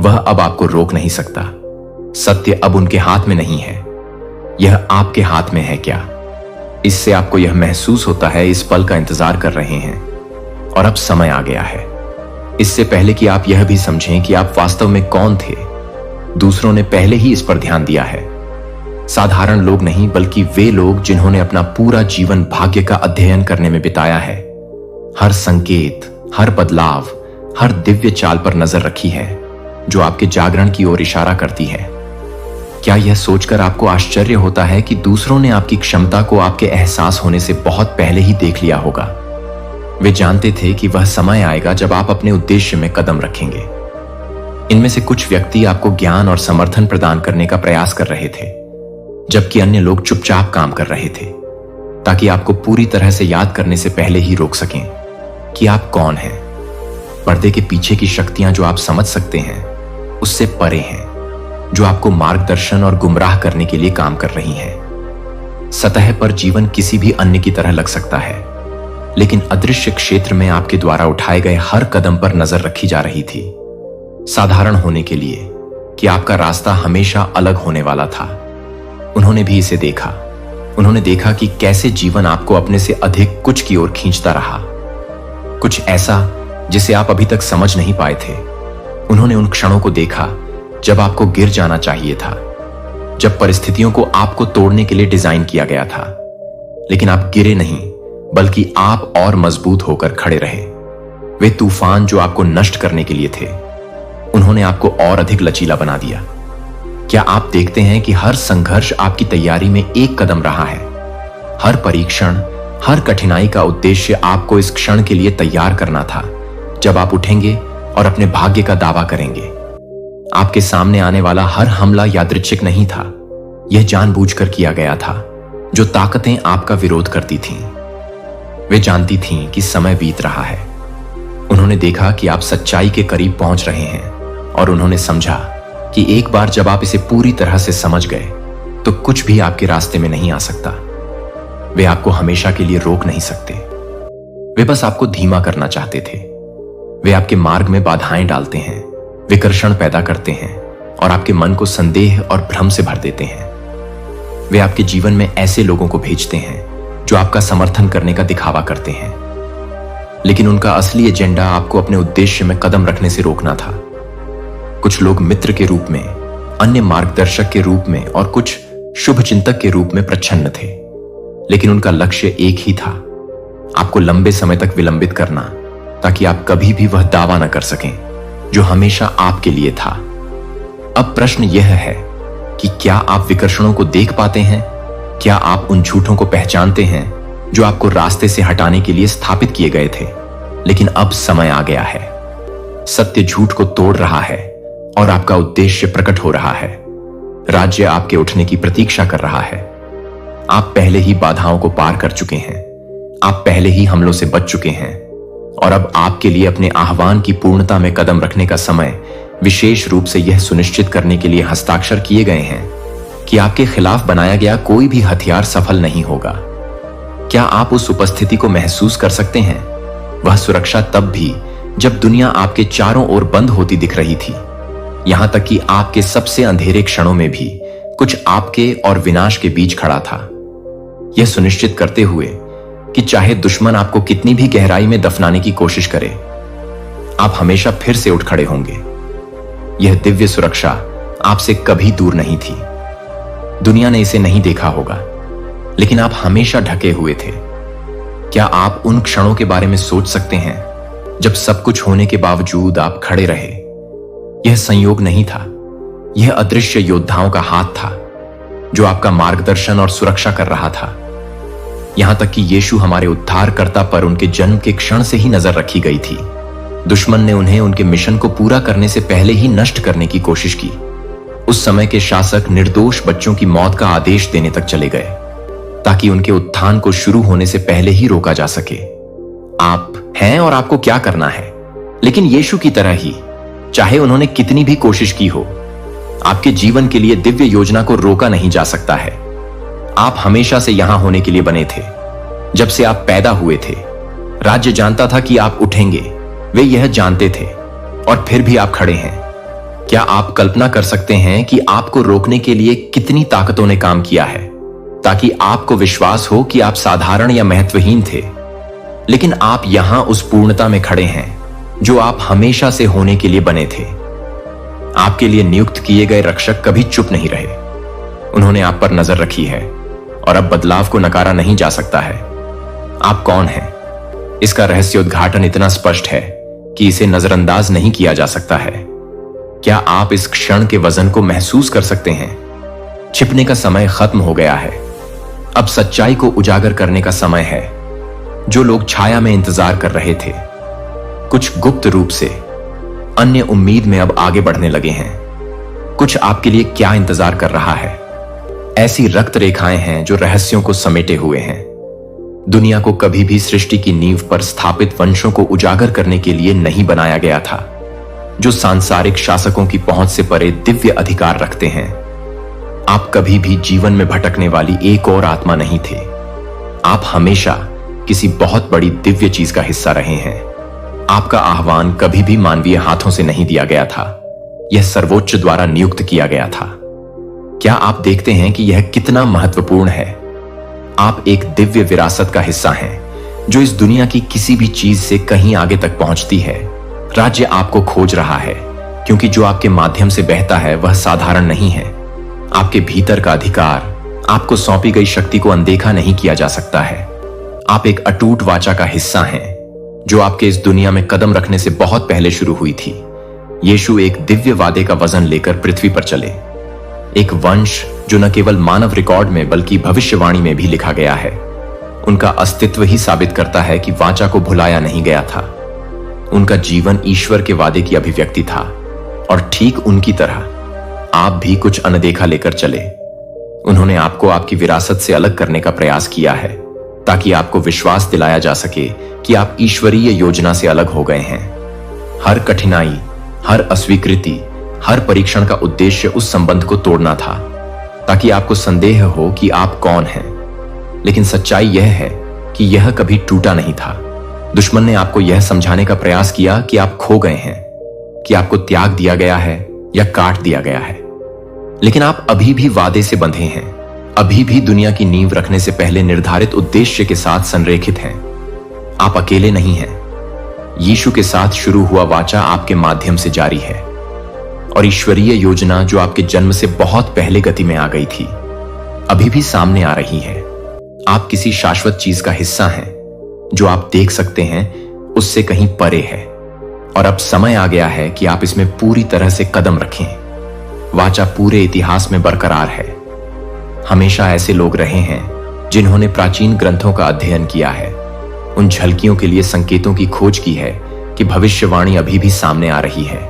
वह अब आपको रोक नहीं सकता। सत्य अब उनके हाथ में नहीं है, यह आपके हाथ में है। क्या इससे आपको यह महसूस होता है इस पल का इंतजार कर रहे हैं और अब समय आ गया है। इससे पहले कि आप यह भी समझें कि आप वास्तव में कौन थे, दूसरों ने पहले ही इस पर ध्यान दिया है। साधारण लोग नहीं, बल्कि वे लोग जिन्होंने अपना पूरा जीवन भाग्य का अध्ययन करने में बिताया है। हर संकेत, हर बदलाव, हर दिव्य चाल पर नजर रखी है जो आपके जागरण की ओर इशारा करती है। क्या यह सोचकर आपको आश्चर्य होता है कि दूसरों ने आपकी क्षमता को आपके एहसास होने से बहुत पहले ही देख लिया होगा? वे जानते थे कि वह समय आएगा जब आप अपने उद्देश्य में कदम रखेंगे। इनमें से कुछ व्यक्ति आपको ज्ञान और समर्थन प्रदान करने का प्रयास कर रहे थे, जबकि अन्य लोग चुपचाप काम कर रहे थे ताकि आपको पूरी तरह से याद करने से पहले ही रोक सकें कि आप कौन हैं। पर्दे के पीछे की शक्तियां जो आप समझ सकते हैं उससे परे हैं, जो आपको मार्गदर्शन और गुमराह करने के लिए काम कर रही हैं। सतह पर जीवन किसी भी अन्य की तरह लग सकता है, लेकिन अदृश्य क्षेत्र में आपके द्वारा उठाए गए हर कदम पर नजर रखी जा रही थी, साधारण होने के लिए कि आपका रास्ता हमेशा अलग होने वाला था। उन्होंने भी इसे देखा। उन्होंने देखा कि कैसे जीवन आपको अपने से अधिक कुछ की ओर खींचता रहा, कुछ ऐसा जिसे आप अभी तक समझ नहीं पाए थे। उन्होंने उन क्षणों को देखा जब आपको गिर जाना चाहिए था, जब परिस्थितियों को आपको तोड़ने के लिए डिजाइन किया गया था, लेकिन आप गिरे नहीं, बल्कि आप और मजबूत होकर खड़े रहे। वे तूफान जो आपको नष्ट करने के लिए थे, उन्होंने आपको और अधिक लचीला बना दिया। क्या आप देखते हैं कि हर संघर्ष आपकी तैयारी में एक कदम रहा है? हर परीक्षण, हर कठिनाई का उद्देश्य आपको इस क्षण के लिए तैयार करना था जब आप उठेंगे और अपने भाग्य का दावा करेंगे। आपके सामने आने वाला हर हमला यादृच्छिक नहीं था, यह जानबूझकर किया गया था। जो ताकतें आपका विरोध करती थीं, वे जानती थीं कि समय बीत रहा है। उन्होंने देखा कि आप सच्चाई के करीब पहुंच रहे हैं और उन्होंने समझा कि एक बार जब आप इसे पूरी तरह से समझ गए तो कुछ भी आपके रास्ते में नहीं आ सकता। वे आपको हमेशा के लिए रोक नहीं सकते, वे बस आपको धीमा करना चाहते थे। वे आपके मार्ग में बाधाएं डालते हैं, विकर्षण पैदा करते हैं और आपके मन को संदेह और भ्रम से भर देते हैं। वे आपके जीवन में ऐसे लोगों को भेजते हैं जो आपका समर्थन करने का दिखावा करते हैं, लेकिन उनका असली एजेंडा आपको अपने उद्देश्य में कदम रखने से रोकना था। कुछ लोग मित्र के रूप में, अन्य मार्गदर्शक के रूप में और कुछ शुभचिंतक के रूप में प्रच्छन्न थे, लेकिन उनका लक्ष्य एक ही था, आपको लंबे समय तक विलंबित करना ताकि आप कभी भी वह दावा न कर सकें जो हमेशा आपके लिए था। अब प्रश्न यह है कि क्या आप विकर्षणों को देख पाते हैं? क्या आप उन झूठों को पहचानते हैं जो आपको रास्ते से हटाने के लिए स्थापित किए गए थे? लेकिन अब समय आ गया है। सत्य झूठ को तोड़ रहा है और आपका उद्देश्य प्रकट हो रहा है। राज्य आपके उठने की प्रतीक्षा कर रहा है। आप पहले ही बाधाओं को पार कर चुके हैं। आप पहले ही हमलों से बच चुके हैं और अब आपके लिए अपने आह्वान की पूर्णता में कदम रखने का समय विशेष रूप से यह सुनिश्चित करने के लिए हस्ताक्षर किए गए हैं कि आपके खिलाफ बनाया गया कोई भी हथियार सफल नहीं होगा। क्या आप उस उपस्थिति को महसूस कर सकते हैं? वह सुरक्षा तब भी जब दुनिया आपके चारों ओर बंद होती दिख रही थी, यहां तक कि आपके सबसे अंधेरे क्षणों में भी कुछ आपके और विनाश के बीच खड़ा था, यह सुनिश्चित करते हुए कि चाहे दुश्मन आपको कितनी भी गहराई में दफनाने की कोशिश करे, आप हमेशा फिर से उठ खड़े होंगे। यह दिव्य सुरक्षा आपसे कभी दूर नहीं थी। दुनिया ने इसे नहीं देखा होगा, लेकिन आप हमेशा ढके हुए थे। क्या आप उन क्षणों के बारे में सोच सकते हैं जब सब कुछ होने के बावजूद आप खड़े रहे? यह संयोग नहीं था, यह अदृश्य योद्धाओं का हाथ था जो आपका मार्गदर्शन और सुरक्षा कर रहा था। यहां तक कि यीशु हमारे उद्धारकर्ता पर उनके जन्म के क्षण से ही नजर रखी गई थी। दुश्मन ने उन्हें उनके मिशन को पूरा करने से पहले ही नष्ट करने की कोशिश की। उस समय के शासक निर्दोष बच्चों की मौत का आदेश देने तक चले गए ताकि उनके उत्थान को शुरू होने से पहले ही रोका जा सके। आप हैं और आपको क्या करना है, लेकिन यीशु की तरह ही, चाहे उन्होंने कितनी भी कोशिश की हो, आपके जीवन के लिए दिव्य योजना को रोका नहीं जा सकता है। आप हमेशा से यहां होने के लिए बने थे। जब से आप पैदा हुए थे, राज्य जानता था कि आप उठेंगे। वे यह जानते थे और फिर भी आप खड़े हैं। क्या आप कल्पना कर सकते हैं कि आपको रोकने के लिए कितनी ताकतों ने काम किया है ताकि आपको विश्वास हो कि आप साधारण या महत्वहीन थे? लेकिन आप यहां उस पूर्णता में खड़े हैं जो आप हमेशा से होने के लिए बने थे। आपके लिए नियुक्त किए गए रक्षक कभी चुप नहीं रहे। उन्होंने आप पर नजर रखी है और अब बदलाव को नकारा नहीं जा सकता है। आप कौन हैं? इसका रहस्योद्घाटन इतना स्पष्ट है कि इसे नजरअंदाज नहीं किया जा सकता है। क्या आप इस क्षण के वजन को महसूस कर सकते हैं? छिपने का समय खत्म हो गया है। अब सच्चाई को उजागर करने का समय है। जो लोग छाया में इंतजार कर रहे थे, कुछ गुप्त रूप से, अन्य उम्मीद में अब आगे बढ़ने लगे हैं। कुछ आपके लिए क्या इंतजार कर रहा है? ऐसी रक्त रेखाएं हैं जो रहस्यों को समेटे हुए हैं। दुनिया को कभी भी सृष्टि की नींव पर स्थापित वंशों को उजागर करने के लिए नहीं बनाया गया था, जो सांसारिक शासकों की पहुंच से परे दिव्य अधिकार रखते हैं। आप कभी भी जीवन में भटकने वाली एक और आत्मा नहीं थे। आप हमेशा किसी बहुत बड़ी दिव्य चीज का हिस्सा रहे हैं। आपका आह्वान कभी भी मानवीय हाथों से नहीं दिया गया था, यह सर्वोच्च द्वारा नियुक्त किया गया था। क्या आप देखते हैं कि यह कितना महत्वपूर्ण है? आप एक दिव्य विरासत का हिस्सा हैं जो इस दुनिया की किसी भी चीज से कहीं आगे तक पहुंचती है। राज्य आपको खोज रहा है क्योंकि जो आपके माध्यम से बहता है वह साधारण नहीं है। आपके भीतर का अधिकार, आपको सौंपी गई शक्ति को अनदेखा नहीं किया जा सकता है। आप एक अटूट वाचा का हिस्सा हैं जो आपके इस दुनिया में कदम रखने से बहुत पहले शुरू हुई थी। यीशु एक दिव्य वादे का वजन लेकर पृथ्वी पर चले, एक वंश जो न केवल मानव रिकॉर्ड में बल्कि भविष्यवाणी में भी लिखा गया है। उनका अस्तित्व ही साबित करता है कि वाचा को भुलाया नहीं गया था। उनका जीवन ईश्वर के वादे की अभिव्यक्ति था और ठीक उनकी तरह आप भी कुछ अनदेखा लेकर चले। उन्होंने आपको आपकी विरासत से अलग करने का प्रयास किया है ताकि आपको विश्वास दिलाया जा सके कि आप ईश्वरीय योजना से अलग हो गए हैं। हर कठिनाई, हर अस्वीकृति, हर परीक्षण का उद्देश्य उस संबंध को तोड़ना था ताकि आपको संदेह हो कि आप कौन हैं। लेकिन सच्चाई यह है कि यह कभी टूटा नहीं था। दुश्मन ने आपको यह समझाने का प्रयास किया कि आप खो गए हैं, कि आपको त्याग दिया गया है या काट दिया गया है। लेकिन आप अभी भी वादे से बंधे हैं, अभी भी दुनिया की नींव रखने से पहले निर्धारित उद्देश्य के साथ संरेखित हैं। आप अकेले नहीं हैं। यीशु के साथ शुरू हुआ वाचा आपके माध्यम से जारी है और ईश्वरीय योजना जो आपके जन्म से बहुत पहले गति में आ गई थी अभी भी सामने आ रही है। आप किसी शाश्वत चीज का हिस्सा हैं जो आप देख सकते हैं उससे कहीं परे है और अब समय आ गया है कि आप इसमें पूरी तरह से कदम रखें। वाचा पूरे इतिहास में बरकरार है। हमेशा ऐसे लोग रहे हैं जिन्होंने प्राचीन ग्रंथों का अध्ययन किया है, उन झलकियों के लिए संकेतों की खोज की है कि भविष्यवाणी अभी भी सामने आ रही है।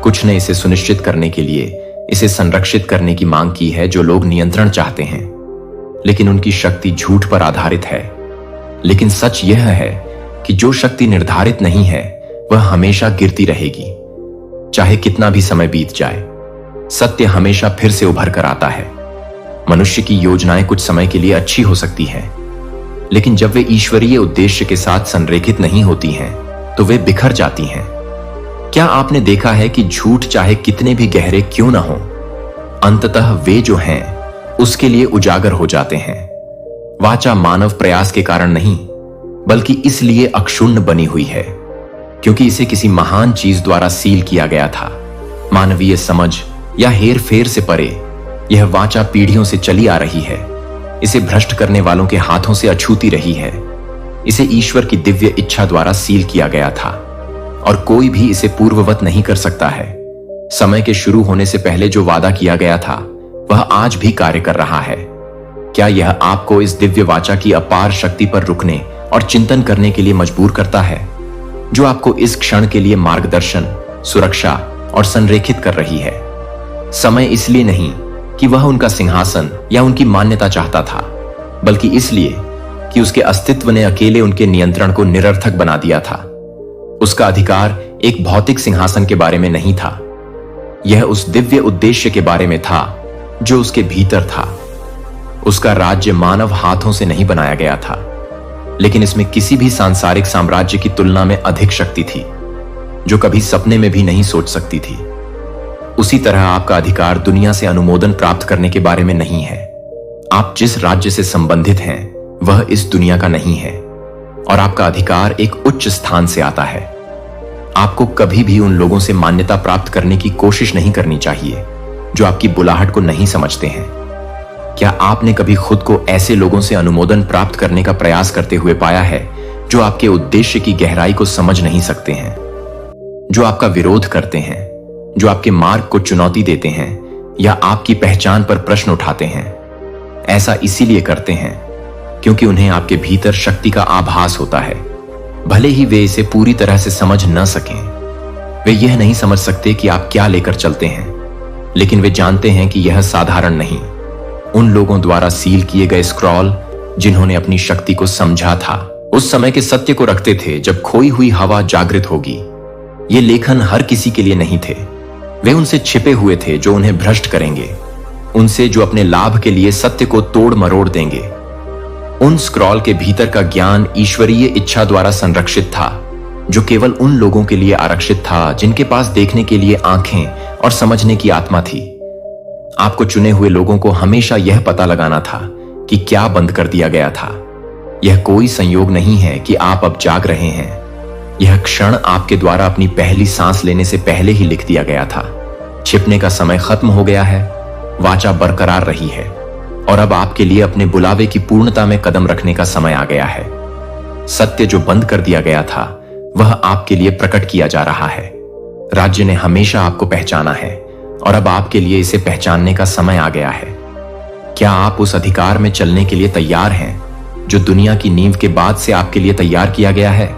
कुछ ने इसे सुनिश्चित करने के लिए इसे संरक्षित करने की मांग की है, जो लोग नियंत्रण चाहते हैं, लेकिन उनकी शक्ति झूठ पर आधारित है। लेकिन सच यह है कि जो शक्ति निर्धारित नहीं है वह हमेशा गिरती रहेगी, चाहे कितना भी समय बीत जाए। सत्य हमेशा फिर से उभर कर आता है। मनुष्य की योजनाएं कुछ समय के लिए अच्छी हो सकती हैं, लेकिन जब वे ईश्वरीय उद्देश्य के साथ संरेखित नहीं होती हैं तो वे बिखर जाती हैं। क्या आपने देखा है कि झूठ चाहे कितने भी गहरे क्यों ना हो, अंततः वे जो हैं उसके लिए उजागर हो जाते हैं। वाचा मानव प्रयास के कारण नहीं, बल्कि इसलिए अक्षुण्ण बनी हुई है क्योंकि इसे किसी महान चीज द्वारा सील किया गया था। मानवीय समझ या हेर फेर से परे यह वाचा पीढ़ियों से चली आ रही है। इसे भ्रष्ट करने वालों के हाथों से अछूती रही है। इसे ईश्वर की दिव्य इच्छा द्वारा सील किया गया था और कोई भी इसे पूर्ववत नहीं कर सकता है। समय के शुरू होने से पहले जो वादा किया गया था वह आज भी कार्य कर रहा है। क्या यह आपको इस दिव्य वाचा की अपार शक्ति पर रुकने और चिंतन करने के लिए मजबूर करता है, जो आपको इस क्षण के लिए मार्गदर्शन, सुरक्षा और संरेखित कर रही है? समय इसलिए नहीं कि वह उनका सिंहासन या उनकी मान्यता चाहता था, बल्कि इसलिए कि उसके अस्तित्व ने अकेले उनके नियंत्रण को निरर्थक बना दिया था। उसका अधिकार एक भौतिक सिंहासन के बारे में नहीं था, यह उस दिव्य उद्देश्य के बारे में था जो उसके भीतर था। उसका राज्य मानव हाथों से नहीं बनाया गया था, लेकिन इसमें किसी भी सांसारिक साम्राज्य की तुलना में अधिक शक्ति थी, जो कभी सपने में भी नहीं सोच सकती थी। उसी तरह आपका अधिकार दुनिया से अनुमोदन प्राप्त करने के बारे में नहीं है। आप जिस राज्य से संबंधित हैं वह इस दुनिया का नहीं है, और आपका अधिकार एक उच्च स्थान से आता है। आपको कभी भी उन लोगों से मान्यता प्राप्त करने की कोशिश नहीं करनी चाहिए जो आपकी बुलाहट को नहीं समझते हैं। क्या आपने कभी खुद को ऐसे लोगों से अनुमोदन प्राप्त करने का प्रयास करते हुए पाया है जो आपके उद्देश्य की गहराई को समझ नहीं सकते हैं, जो आपका विरोध करते हैं, जो आपके मार्ग को चुनौती देते हैं या आपकी पहचान पर प्रश्न उठाते हैं? ऐसा इसीलिए करते हैं क्योंकि उन्हें आपके भीतर शक्ति का आभास होता है, भले ही वे इसे पूरी तरह से समझ न सकें। वे यह नहीं समझ सकते कि आप क्या लेकर चलते हैं, लेकिन वे जानते हैं कि यह साधारण नहीं। उन लोगों द्वारा सील किए गए स्क्रॉल जिन्होंने अपनी शक्ति को समझा था, उस समय के सत्य को रखते थे जब खोई हुई हवा जागृत होगी। ये लेखन हर किसी के लिए नहीं थे। वे उनसे छिपे हुए थे जो उन्हें भ्रष्ट करेंगे, उनसे जो अपने लाभ के लिए सत्य को तोड़ मरोड़ देंगे। उन स्क्रॉल के भीतर का ज्ञान ईश्वरीय इच्छा द्वारा संरक्षित था, जो केवल उन लोगों के लिए आरक्षित था जिनके पास देखने के लिए आंखें और समझने की आत्मा थी। आपको चुने हुए लोगों को हमेशा यह पता लगाना था कि क्या बंद कर दिया गया था। यह कोई संयोग नहीं है कि आप अब जाग रहे हैं। यह क्षण आपके द्वारा अपनी पहली सांस लेने से पहले ही लिख दिया गया था। छिपने का समय खत्म हो गया है, वाचा बरकरार रही है, और अब आपके लिए अपने बुलावे की पूर्णता में कदम रखने का समय आ गया है। सत्य जो बंद कर दिया गया था वह आपके लिए प्रकट किया जा रहा है। राज्य ने हमेशा आपको पहचाना है और अब आपके लिए इसे पहचानने का समय आ गया है। क्या आप उस अधिकार में चलने के लिए तैयार हैं जो दुनिया की नींव के बाद से आपके लिए तैयार किया गया है?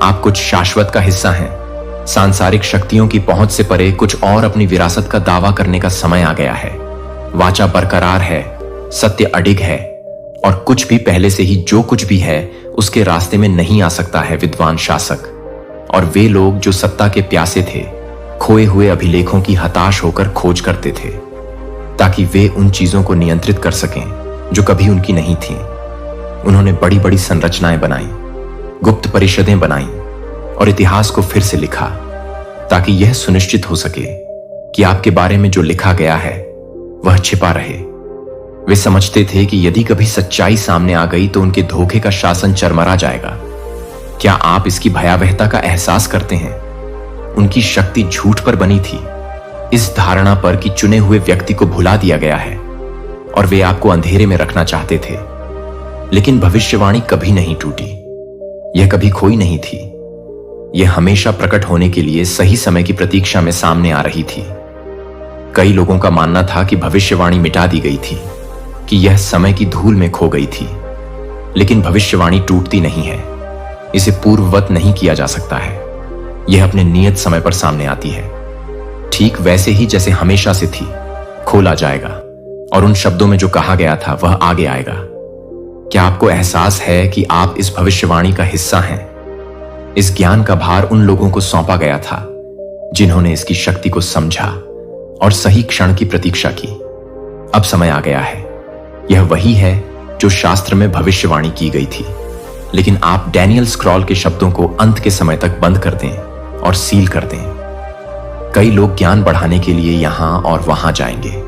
आप कुछ शाश्वत का हिस्सा हैं। सांसारिक शक्तियों की पहुंच से परे कुछ और अपनी विरासत का दावा करने का समय आ गया है। वाचा बरकरार है, सत्य अडिग है, और कुछ भी पहले से ही जो कुछ भी है उसके रास्ते में नहीं आ सकता है। विद्वान शासक और वे लोग जो सत्ता के प्यासे थे, खोए हुए अभिलेखों की हताश होकर खोज करते थे ताकि वे उन चीजों को नियंत्रित कर सकें जो कभी उनकी नहीं थीं। उन्होंने बड़ी बड़ी संरचनाएं बनाई, गुप्त परिषदें बनाई और इतिहास को फिर से लिखा ताकि यह सुनिश्चित हो सके कि आपके बारे में जो लिखा गया है वह छिपा रहे। वे समझते थे कि यदि कभी सच्चाई सामने आ गई तो उनके धोखे का शासन चरमरा जाएगा। क्या आप इसकी भयावहता का एहसास करते हैं? उनकी शक्ति झूठ पर बनी थी, इस धारणा पर कि चुने हुए व्यक्ति को भुला दिया गया है और वे आपको अंधेरे में रखना चाहते थे। लेकिन भविष्यवाणी कभी नहीं टूटी, यह कभी खोई नहीं थी। यह हमेशा प्रकट होने के लिए सही समय की प्रतीक्षा में सामने आ रही थी। कई लोगों का मानना था कि भविष्यवाणी मिटा दी गई थी, कि यह समय की धूल में खो गई थी। लेकिन भविष्यवाणी टूटती नहीं है, इसे पूर्ववत नहीं किया जा सकता है। यह अपने नियत समय पर सामने आती है, ठीक वैसे ही जैसे हमेशा से थी। खोला जाएगा और उन शब्दों में जो कहा गया था वह आगे आएगा। क्या आपको एहसास है कि आप इस भविष्यवाणी का हिस्सा हैं? इस ज्ञान का भार उन लोगों को सौंपा गया था जिन्होंने इसकी शक्ति को समझा और सही क्षण की प्रतीक्षा की। अब समय आ गया है। यह वही है जो शास्त्र में भविष्यवाणी की गई थी। लेकिन आप डैनियल स्क्रॉल के शब्दों को अंत के समय तक बंद कर दें और सील कर दें। कई लोग ज्ञान बढ़ाने के लिए यहां और वहां जाएंगे।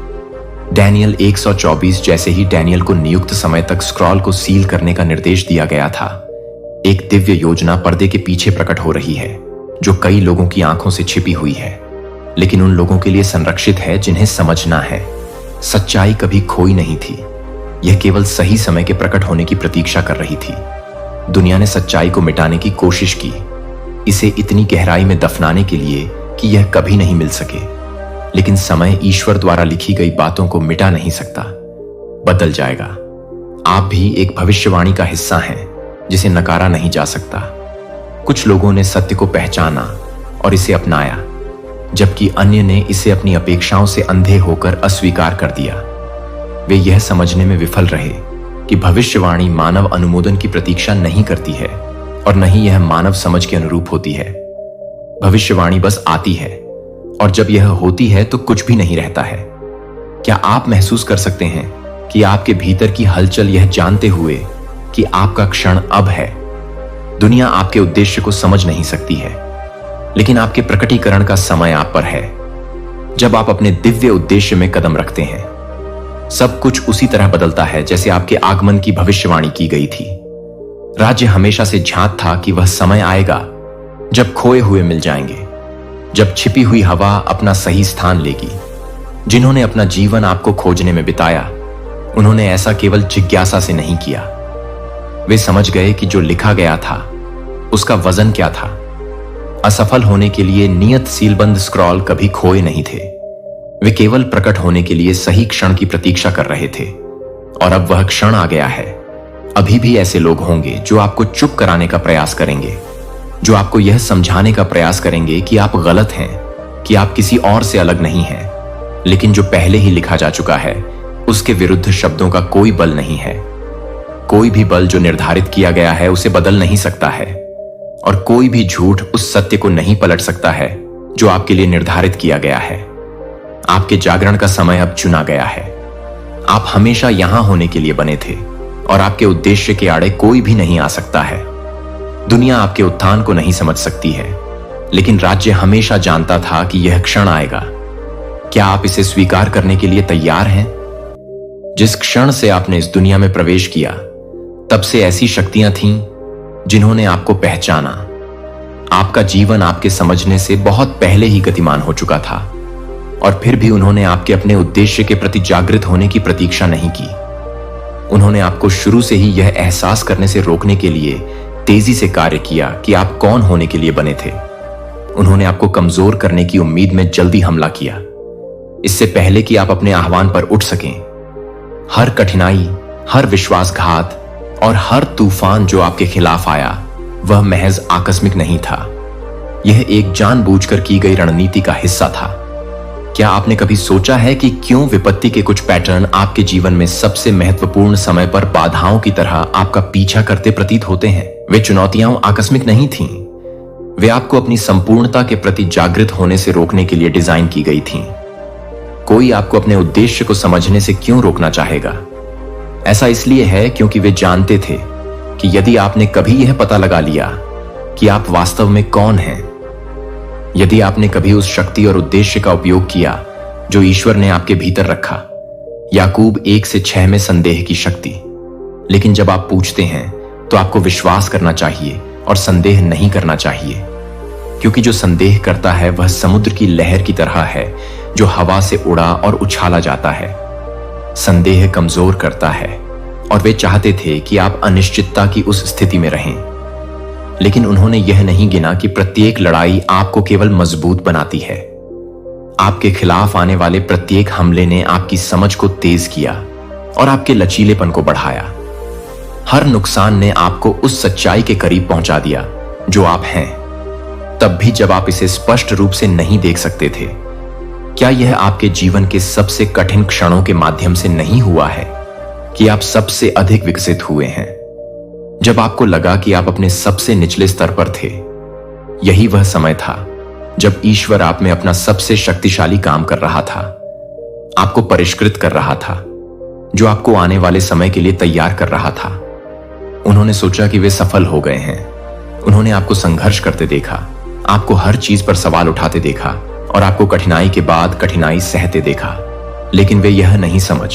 डैनियल 124 जैसे ही डैनियल को नियुक्त समय तक स्क्रॉल को सील करने का निर्देश दिया गया था, एक दिव्य योजना पर्दे के पीछे प्रकट हो रही है, जो कई लोगों की आंखों से छिपी हुई है, लेकिन उन लोगों के लिए संरक्षित है जिन्हें समझना है। सच्चाई कभी खोई नहीं थी, यह केवल सही समय के प्रकट होने की प्रतीक्षा कर रही थी। दुनिया ने सच्चाई को मिटाने की कोशिश की, इसे इतनी गहराई में दफनाने के लिए कि यह कभी नहीं मिल सके। लेकिन समय ईश्वर द्वारा लिखी गई बातों को मिटा नहीं सकता, बदल जाएगा। आप भी एक भविष्यवाणी का हिस्सा हैं जिसे नकारा नहीं जा सकता। कुछ लोगों ने सत्य को पहचाना और इसे अपनाया, जबकि अन्य ने इसे अपनी अपेक्षाओं से अंधे होकर अस्वीकार कर दिया। वे यह समझने में विफल रहे कि भविष्यवाणी मानव अनुमोदन की प्रतीक्षा नहीं करती है और न ही यह मानव समझ के अनुरूप होती है। भविष्यवाणी बस आती है और जब यह होती है तो कुछ भी नहीं रहता है। क्या आप महसूस कर सकते हैं कि आपके भीतर की हलचल यह जानते हुए कि आपका क्षण अब है? दुनिया आपके उद्देश्य को समझ नहीं सकती है, लेकिन आपके प्रकटीकरण का समय आप पर है। जब आप अपने दिव्य उद्देश्य में कदम रखते हैं, सब कुछ उसी तरह बदलता है जैसे आपके आगमन की भविष्यवाणी की गई थी। राज्य हमेशा से झांक था कि वह समय आएगा जब खोए हुए मिल जाएंगे, जब छिपी हुई हवा अपना सही स्थान लेगी। जिन्होंने अपना जीवन आपको खोजने में बिताया, उन्होंने ऐसा केवल जिज्ञासा से नहीं किया। वे समझ गए कि जो लिखा गया था उसका वजन क्या था। असफल होने के लिए नियत सीलबंद स्क्रॉल कभी खोए नहीं थे। वे केवल प्रकट होने के लिए सही क्षण की प्रतीक्षा कर रहे थे, और अब वह क्षण आ गया है। अभी भी ऐसे लोग होंगे जो आपको चुप कराने का प्रयास करेंगे, जो आपको यह समझाने का प्रयास करेंगे कि आप गलत हैं, कि आप किसी और से अलग नहीं हैं। लेकिन जो पहले ही लिखा जा चुका है, उसके विरुद्ध शब्दों का कोई बल नहीं है। कोई भी बल जो निर्धारित किया गया है उसे बदल नहीं सकता है, और कोई भी झूठ उस सत्य को नहीं पलट सकता है जो आपके लिए निर्धारित किया गया है। आपके जागरण का समय अब चुना गया है। आप हमेशा यहां होने के लिए बने थे, और आपके उद्देश्य के आड़े कोई भी नहीं आ सकता है। दुनिया आपके उत्थान को नहीं समझ सकती है, लेकिन राज्य हमेशा जानता था कि यह क्षण आएगा। क्या आप इसे स्वीकार करने के लिए तैयार हैं? जिस क्षण से आपने इस दुनिया में प्रवेश किया, तब से ऐसी शक्तियां थीं जिन्होंने आपको पहचाना। आपका जीवन आपके समझने से बहुत पहले ही गतिमान हो चुका था, और फिर भी उन्होंने आपके अपने उद्देश्य के प्रति जागृत होने की प्रतीक्षा नहीं की। उन्होंने आपको शुरू से ही यह एहसास करने से रोकने के लिए तेजी से कार्य किया कि आप कौन होने के लिए बने थे। उन्होंने आपको कमजोर करने की उम्मीद में जल्दी हमला किया, इससे पहले कि आप अपने आह्वान पर उठ सकें। हर कठिनाई, हर विश्वासघात और हर तूफान जो आपके खिलाफ आया, वह महज आकस्मिक नहीं था। यह एक जानबूझकर की गई रणनीति का हिस्सा था। क्या आपने कभी सोचा है कि क्यों विपत्ति के कुछ पैटर्न आपके जीवन में सबसे महत्वपूर्ण समय पर बाधाओं की तरह आपका पीछा करते प्रतीत होते हैं? वे चुनौतियां आकस्मिक नहीं थीं। वे आपको अपनी संपूर्णता के प्रति जागृत होने से रोकने के लिए डिजाइन की गई थीं। कोई आपको अपने उद्देश्य को समझने से क्यों रोकना चाहेगा? ऐसा इसलिए है क्योंकि वे जानते थे कि यदि आपने कभी यह पता लगा लिया कि आप वास्तव में कौन हैं, यदि आपने कभी उस शक्ति और उद्देश्य का उपयोग किया जो ईश्वर ने आपके भीतर रखा, याकूब 1-6 में संदेह की शक्ति। लेकिन जब आप पूछते हैं तो आपको विश्वास करना चाहिए और संदेह नहीं करना चाहिए, क्योंकि जो संदेह करता है वह समुद्र की लहर की तरह है जो हवा से उड़ा और उछाला जाता है। संदेह कमजोर करता है, और वे चाहते थे कि आप अनिश्चितता की उस स्थिति में रहें। लेकिन उन्होंने यह नहीं गिना कि प्रत्येक लड़ाई आपको केवल मजबूत बनाती है। आपके खिलाफ आने वाले प्रत्येक हमले ने आपकी समझ को तेज किया और आपके लचीलेपन को बढ़ाया। हर नुकसान ने आपको उस सच्चाई के करीब पहुंचा दिया जो आप हैं, तब भी जब आप इसे स्पष्ट रूप से नहीं देख सकते थे। क्या यह आपके जीवन के सबसे कठिन क्षणों के माध्यम से नहीं हुआ है कि आप सबसे अधिक विकसित हुए हैं? जब आपको लगा कि आप अपने सबसे निचले स्तर पर थे, यही वह समय था जब ईश्वर आप में अपना सबसे शक्तिशाली काम कर रहा था, आपको परिष्कृत कर रहा था, जो आपको आने वाले समय के लिए तैयार कर रहा था। उन्होंने सोचा कि वे सफल हो गए हैं। उन्होंने आपको संघर्ष करते देखा, आपको हर चीज पर सवाल उठाते देखा और आपको कठिनाई के बाद कठिनाई सहते देखा, लेकिन वे यह नहीं समझ।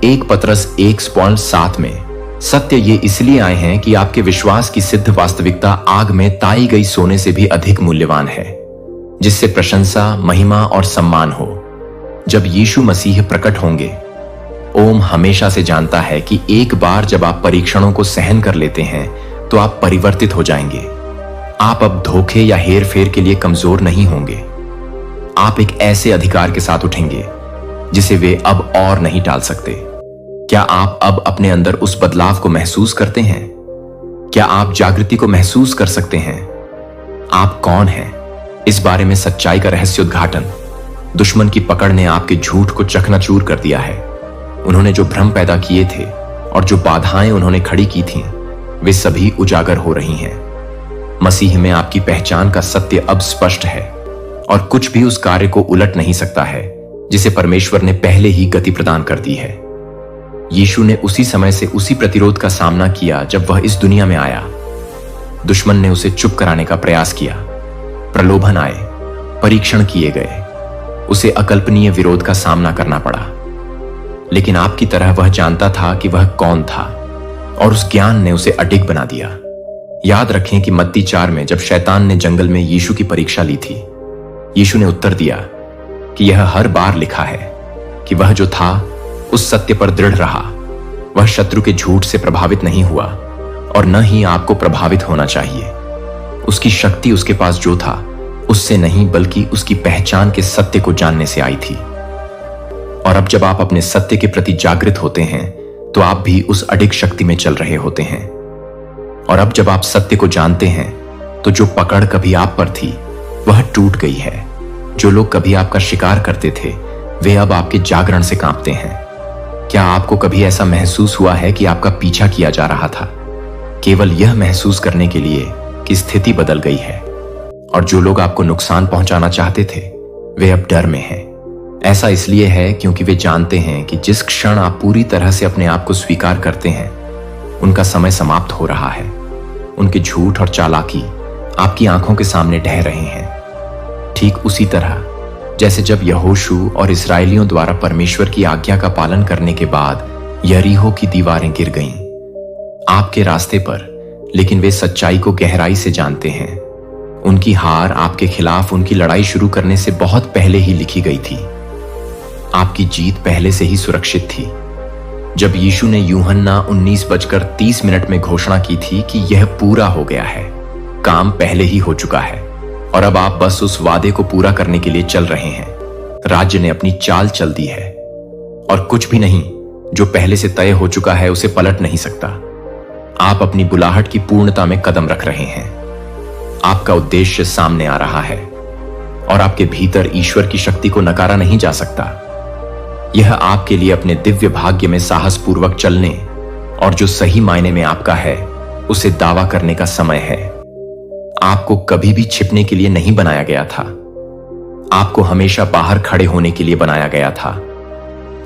1 पतरस 1:7 में सत्य ये इसलिए आए हैं कि आपके विश्वास की सिद्ध वास्तविकता आग में ताई गई सोने से भी अधिक मूल्यवान है, जिससे प्रशंसा, महिमा और सम्मान हो। जब यीशु मसीह प्रकट होंगे, ओम हमेशा से जानता है कि एक बार जब आप परीक्षणों को सहन कर लेते हैं तो आप परिवर्तित हो जाएंगे। आप अब धोखे या हेर फेर के लिए कमजोर नहीं होंगे। आप एक ऐसे अधिकार के साथ उठेंगे जिसे वे अब और नहीं टाल सकते। क्या आप अब अपने अंदर उस बदलाव को महसूस करते हैं? क्या आप जागृति को महसूस कर सकते हैं? आप कौन हैं? इस बारे में सच्चाई का रहस्योद्घाटन। दुश्मन की पकड़ ने आपके झूठ को चकनाचूर कर दिया है। उन्होंने जो भ्रम पैदा किए थे और जो बाधाएं उन्होंने खड़ी की थीं, वे सभी उजागर हो रही हैं। मसीह में आपकी पहचान का सत्य अब स्पष्ट है और कुछ भी उस कार्य को उलट नहीं सकता है जिसे परमेश्वर ने पहले ही गति प्रदान कर दी है। यीशु ने उसी समय से उसी प्रतिरोध का सामना किया जब वह इस दुनिया में आया। दुश्मन ने उसे चुप कराने का प्रयास किया, प्रलोभन आए, परीक्षण किए गए, उसे अकल्पनीय विरोध का सामना करना पड़ा। लेकिन आपकी तरह वह जानता था कि वह कौन था और उस ज्ञान ने उसे अडिग बना दिया। याद रखें कि मत्ती 4 में जब शैतान ने जंगल में यीशु की परीक्षा ली थी, यीशु ने उत्तर दिया कि यह हर बार लिखा है कि वह जो था उस सत्य पर दृढ़ रहा। वह शत्रु के झूठ से प्रभावित नहीं हुआ और न ही आपको प्रभावित होना चाहिए। उसकी शक्ति उसके पास जो था उससे नहीं, बल्कि उसकी पहचान के सत्य को जानने से आई थी। और अब जब आप अपने सत्य के प्रति जागृत होते हैं तो आप भी उस अडिग शक्ति में चल रहे होते हैं। और अब जब आप सत्य को जानते हैं तो जो पकड़ कभी आप पर थी वह टूट गई है। जो लोग कभी आपका शिकार करते थे वे अब आपके जागरण से कांपते हैं। क्या आपको कभी ऐसा महसूस हुआ है कि आपका पीछा किया जा रहा था, केवल यह महसूस करने के लिए कि स्थिति बदल गई है? और जो लोग आपको नुकसान पहुंचाना चाहते थे वे अब डर में हैं। ऐसा इसलिए है क्योंकि वे जानते हैं कि जिस क्षण आप पूरी तरह से अपने आप को स्वीकार करते हैं, उनका समय समाप्त हो रहा है। उनके झूठ और चालाकी आपकी आंखों के सामने ढह रहे हैं। ठीक उसी तरह जैसे जब यहोशू और इस्राएलियों द्वारा परमेश्वर की आज्ञा का पालन करने के बाद यरीहो की दीवारें गिर गईं आपके रास्ते पर, लेकिन वे सच्चाई को गहराई से जानते हैं। उनकी हार आपके खिलाफ उनकी लड़ाई शुरू करने से बहुत पहले ही लिखी गई थी। आपकी जीत पहले से ही सुरक्षित थी। जब यीशु ने यूहन्ना 19:30 में घोषणा की थी कि यह पूरा हो गया है, काम पहले ही हो चुका है और अब आप बस उस वादे को पूरा करने के लिए चल रहे हैं। राज्य ने अपनी चाल चल दी है और कुछ भी नहीं जो पहले से तय हो चुका है उसे पलट नहीं सकता। आप अपनी बुलाहट की पूर्णता में कदम रख रहे हैं। आपका उद्देश्य सामने आ रहा है और आपके भीतर ईश्वर की शक्ति को नकारा नहीं जा सकता। यह आपके लिए अपने दिव्य भाग्य में साहसपूर्वक चलने और जो सही मायने में आपका है उसे दावा करने का समय है। आपको कभी भी छिपने के लिए नहीं बनाया गया था। आपको हमेशा बाहर खड़े होने के लिए बनाया गया था।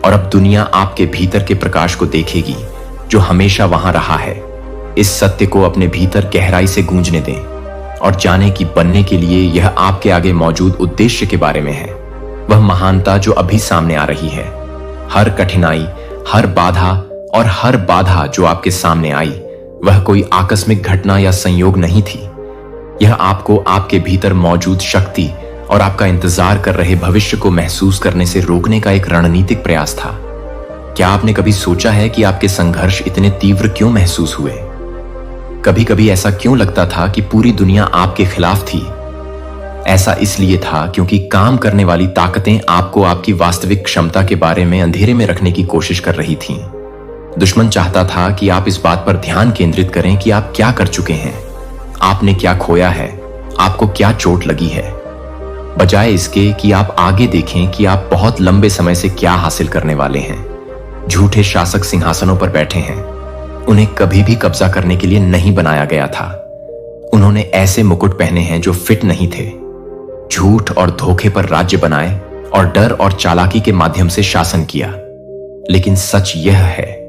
और अब दुनिया आपके भीतर के प्रकाश को देखेगी जो हमेशा वहां रहा है। इस सत्य को अपने भीतर गहराई से गूंजने दें और जाने कि बनने के लिए यह आपके आगे मौजूद उद्देश्य के बारे में है। वह महानता जो अभी सामने आ रही है। हर कठिनाई, हर बाधा और हर बाधा जो आपके सामने आई, वह कोई आकस्मिक घटना या संयोग नहीं थी। यह आपको आपके भीतर मौजूद शक्ति और आपका इंतजार कर रहे भविष्य को महसूस करने से रोकने का एक रणनीतिक प्रयास था। क्या आपने कभी सोचा है कि आपके संघर्ष इतने तीव्र क्यों महसूस हुए? कभी कभी ऐसा क्यों लगता था कि पूरी दुनिया आपके खिलाफ थी? ऐसा इसलिए था क्योंकि काम करने वाली ताकतें आपको आपकी वास्तविक क्षमता के बारे में अंधेरे में रखने की कोशिश कर रही थीं। दुश्मन चाहता था कि आप इस बात पर ध्यान केंद्रित करें कि आप क्या कर चुके हैं, आपने क्या खोया है, आपको क्या चोट लगी है, बजाय इसके कि आप आगे देखें कि आप बहुत लंबे समय से क्या हासिल करने वाले हैं। झूठे शासक सिंहासनों पर बैठे हैं, उन्हें कभी भी कब्जा करने के लिए नहीं बनाया गया था। उन्होंने ऐसे मुकुट पहने हैं जो फिट नहीं थे, झूठ और धोखे पर राज्य बनाए और डर और चालाकी के माध्यम से शासन किया। लेकिन सच यह है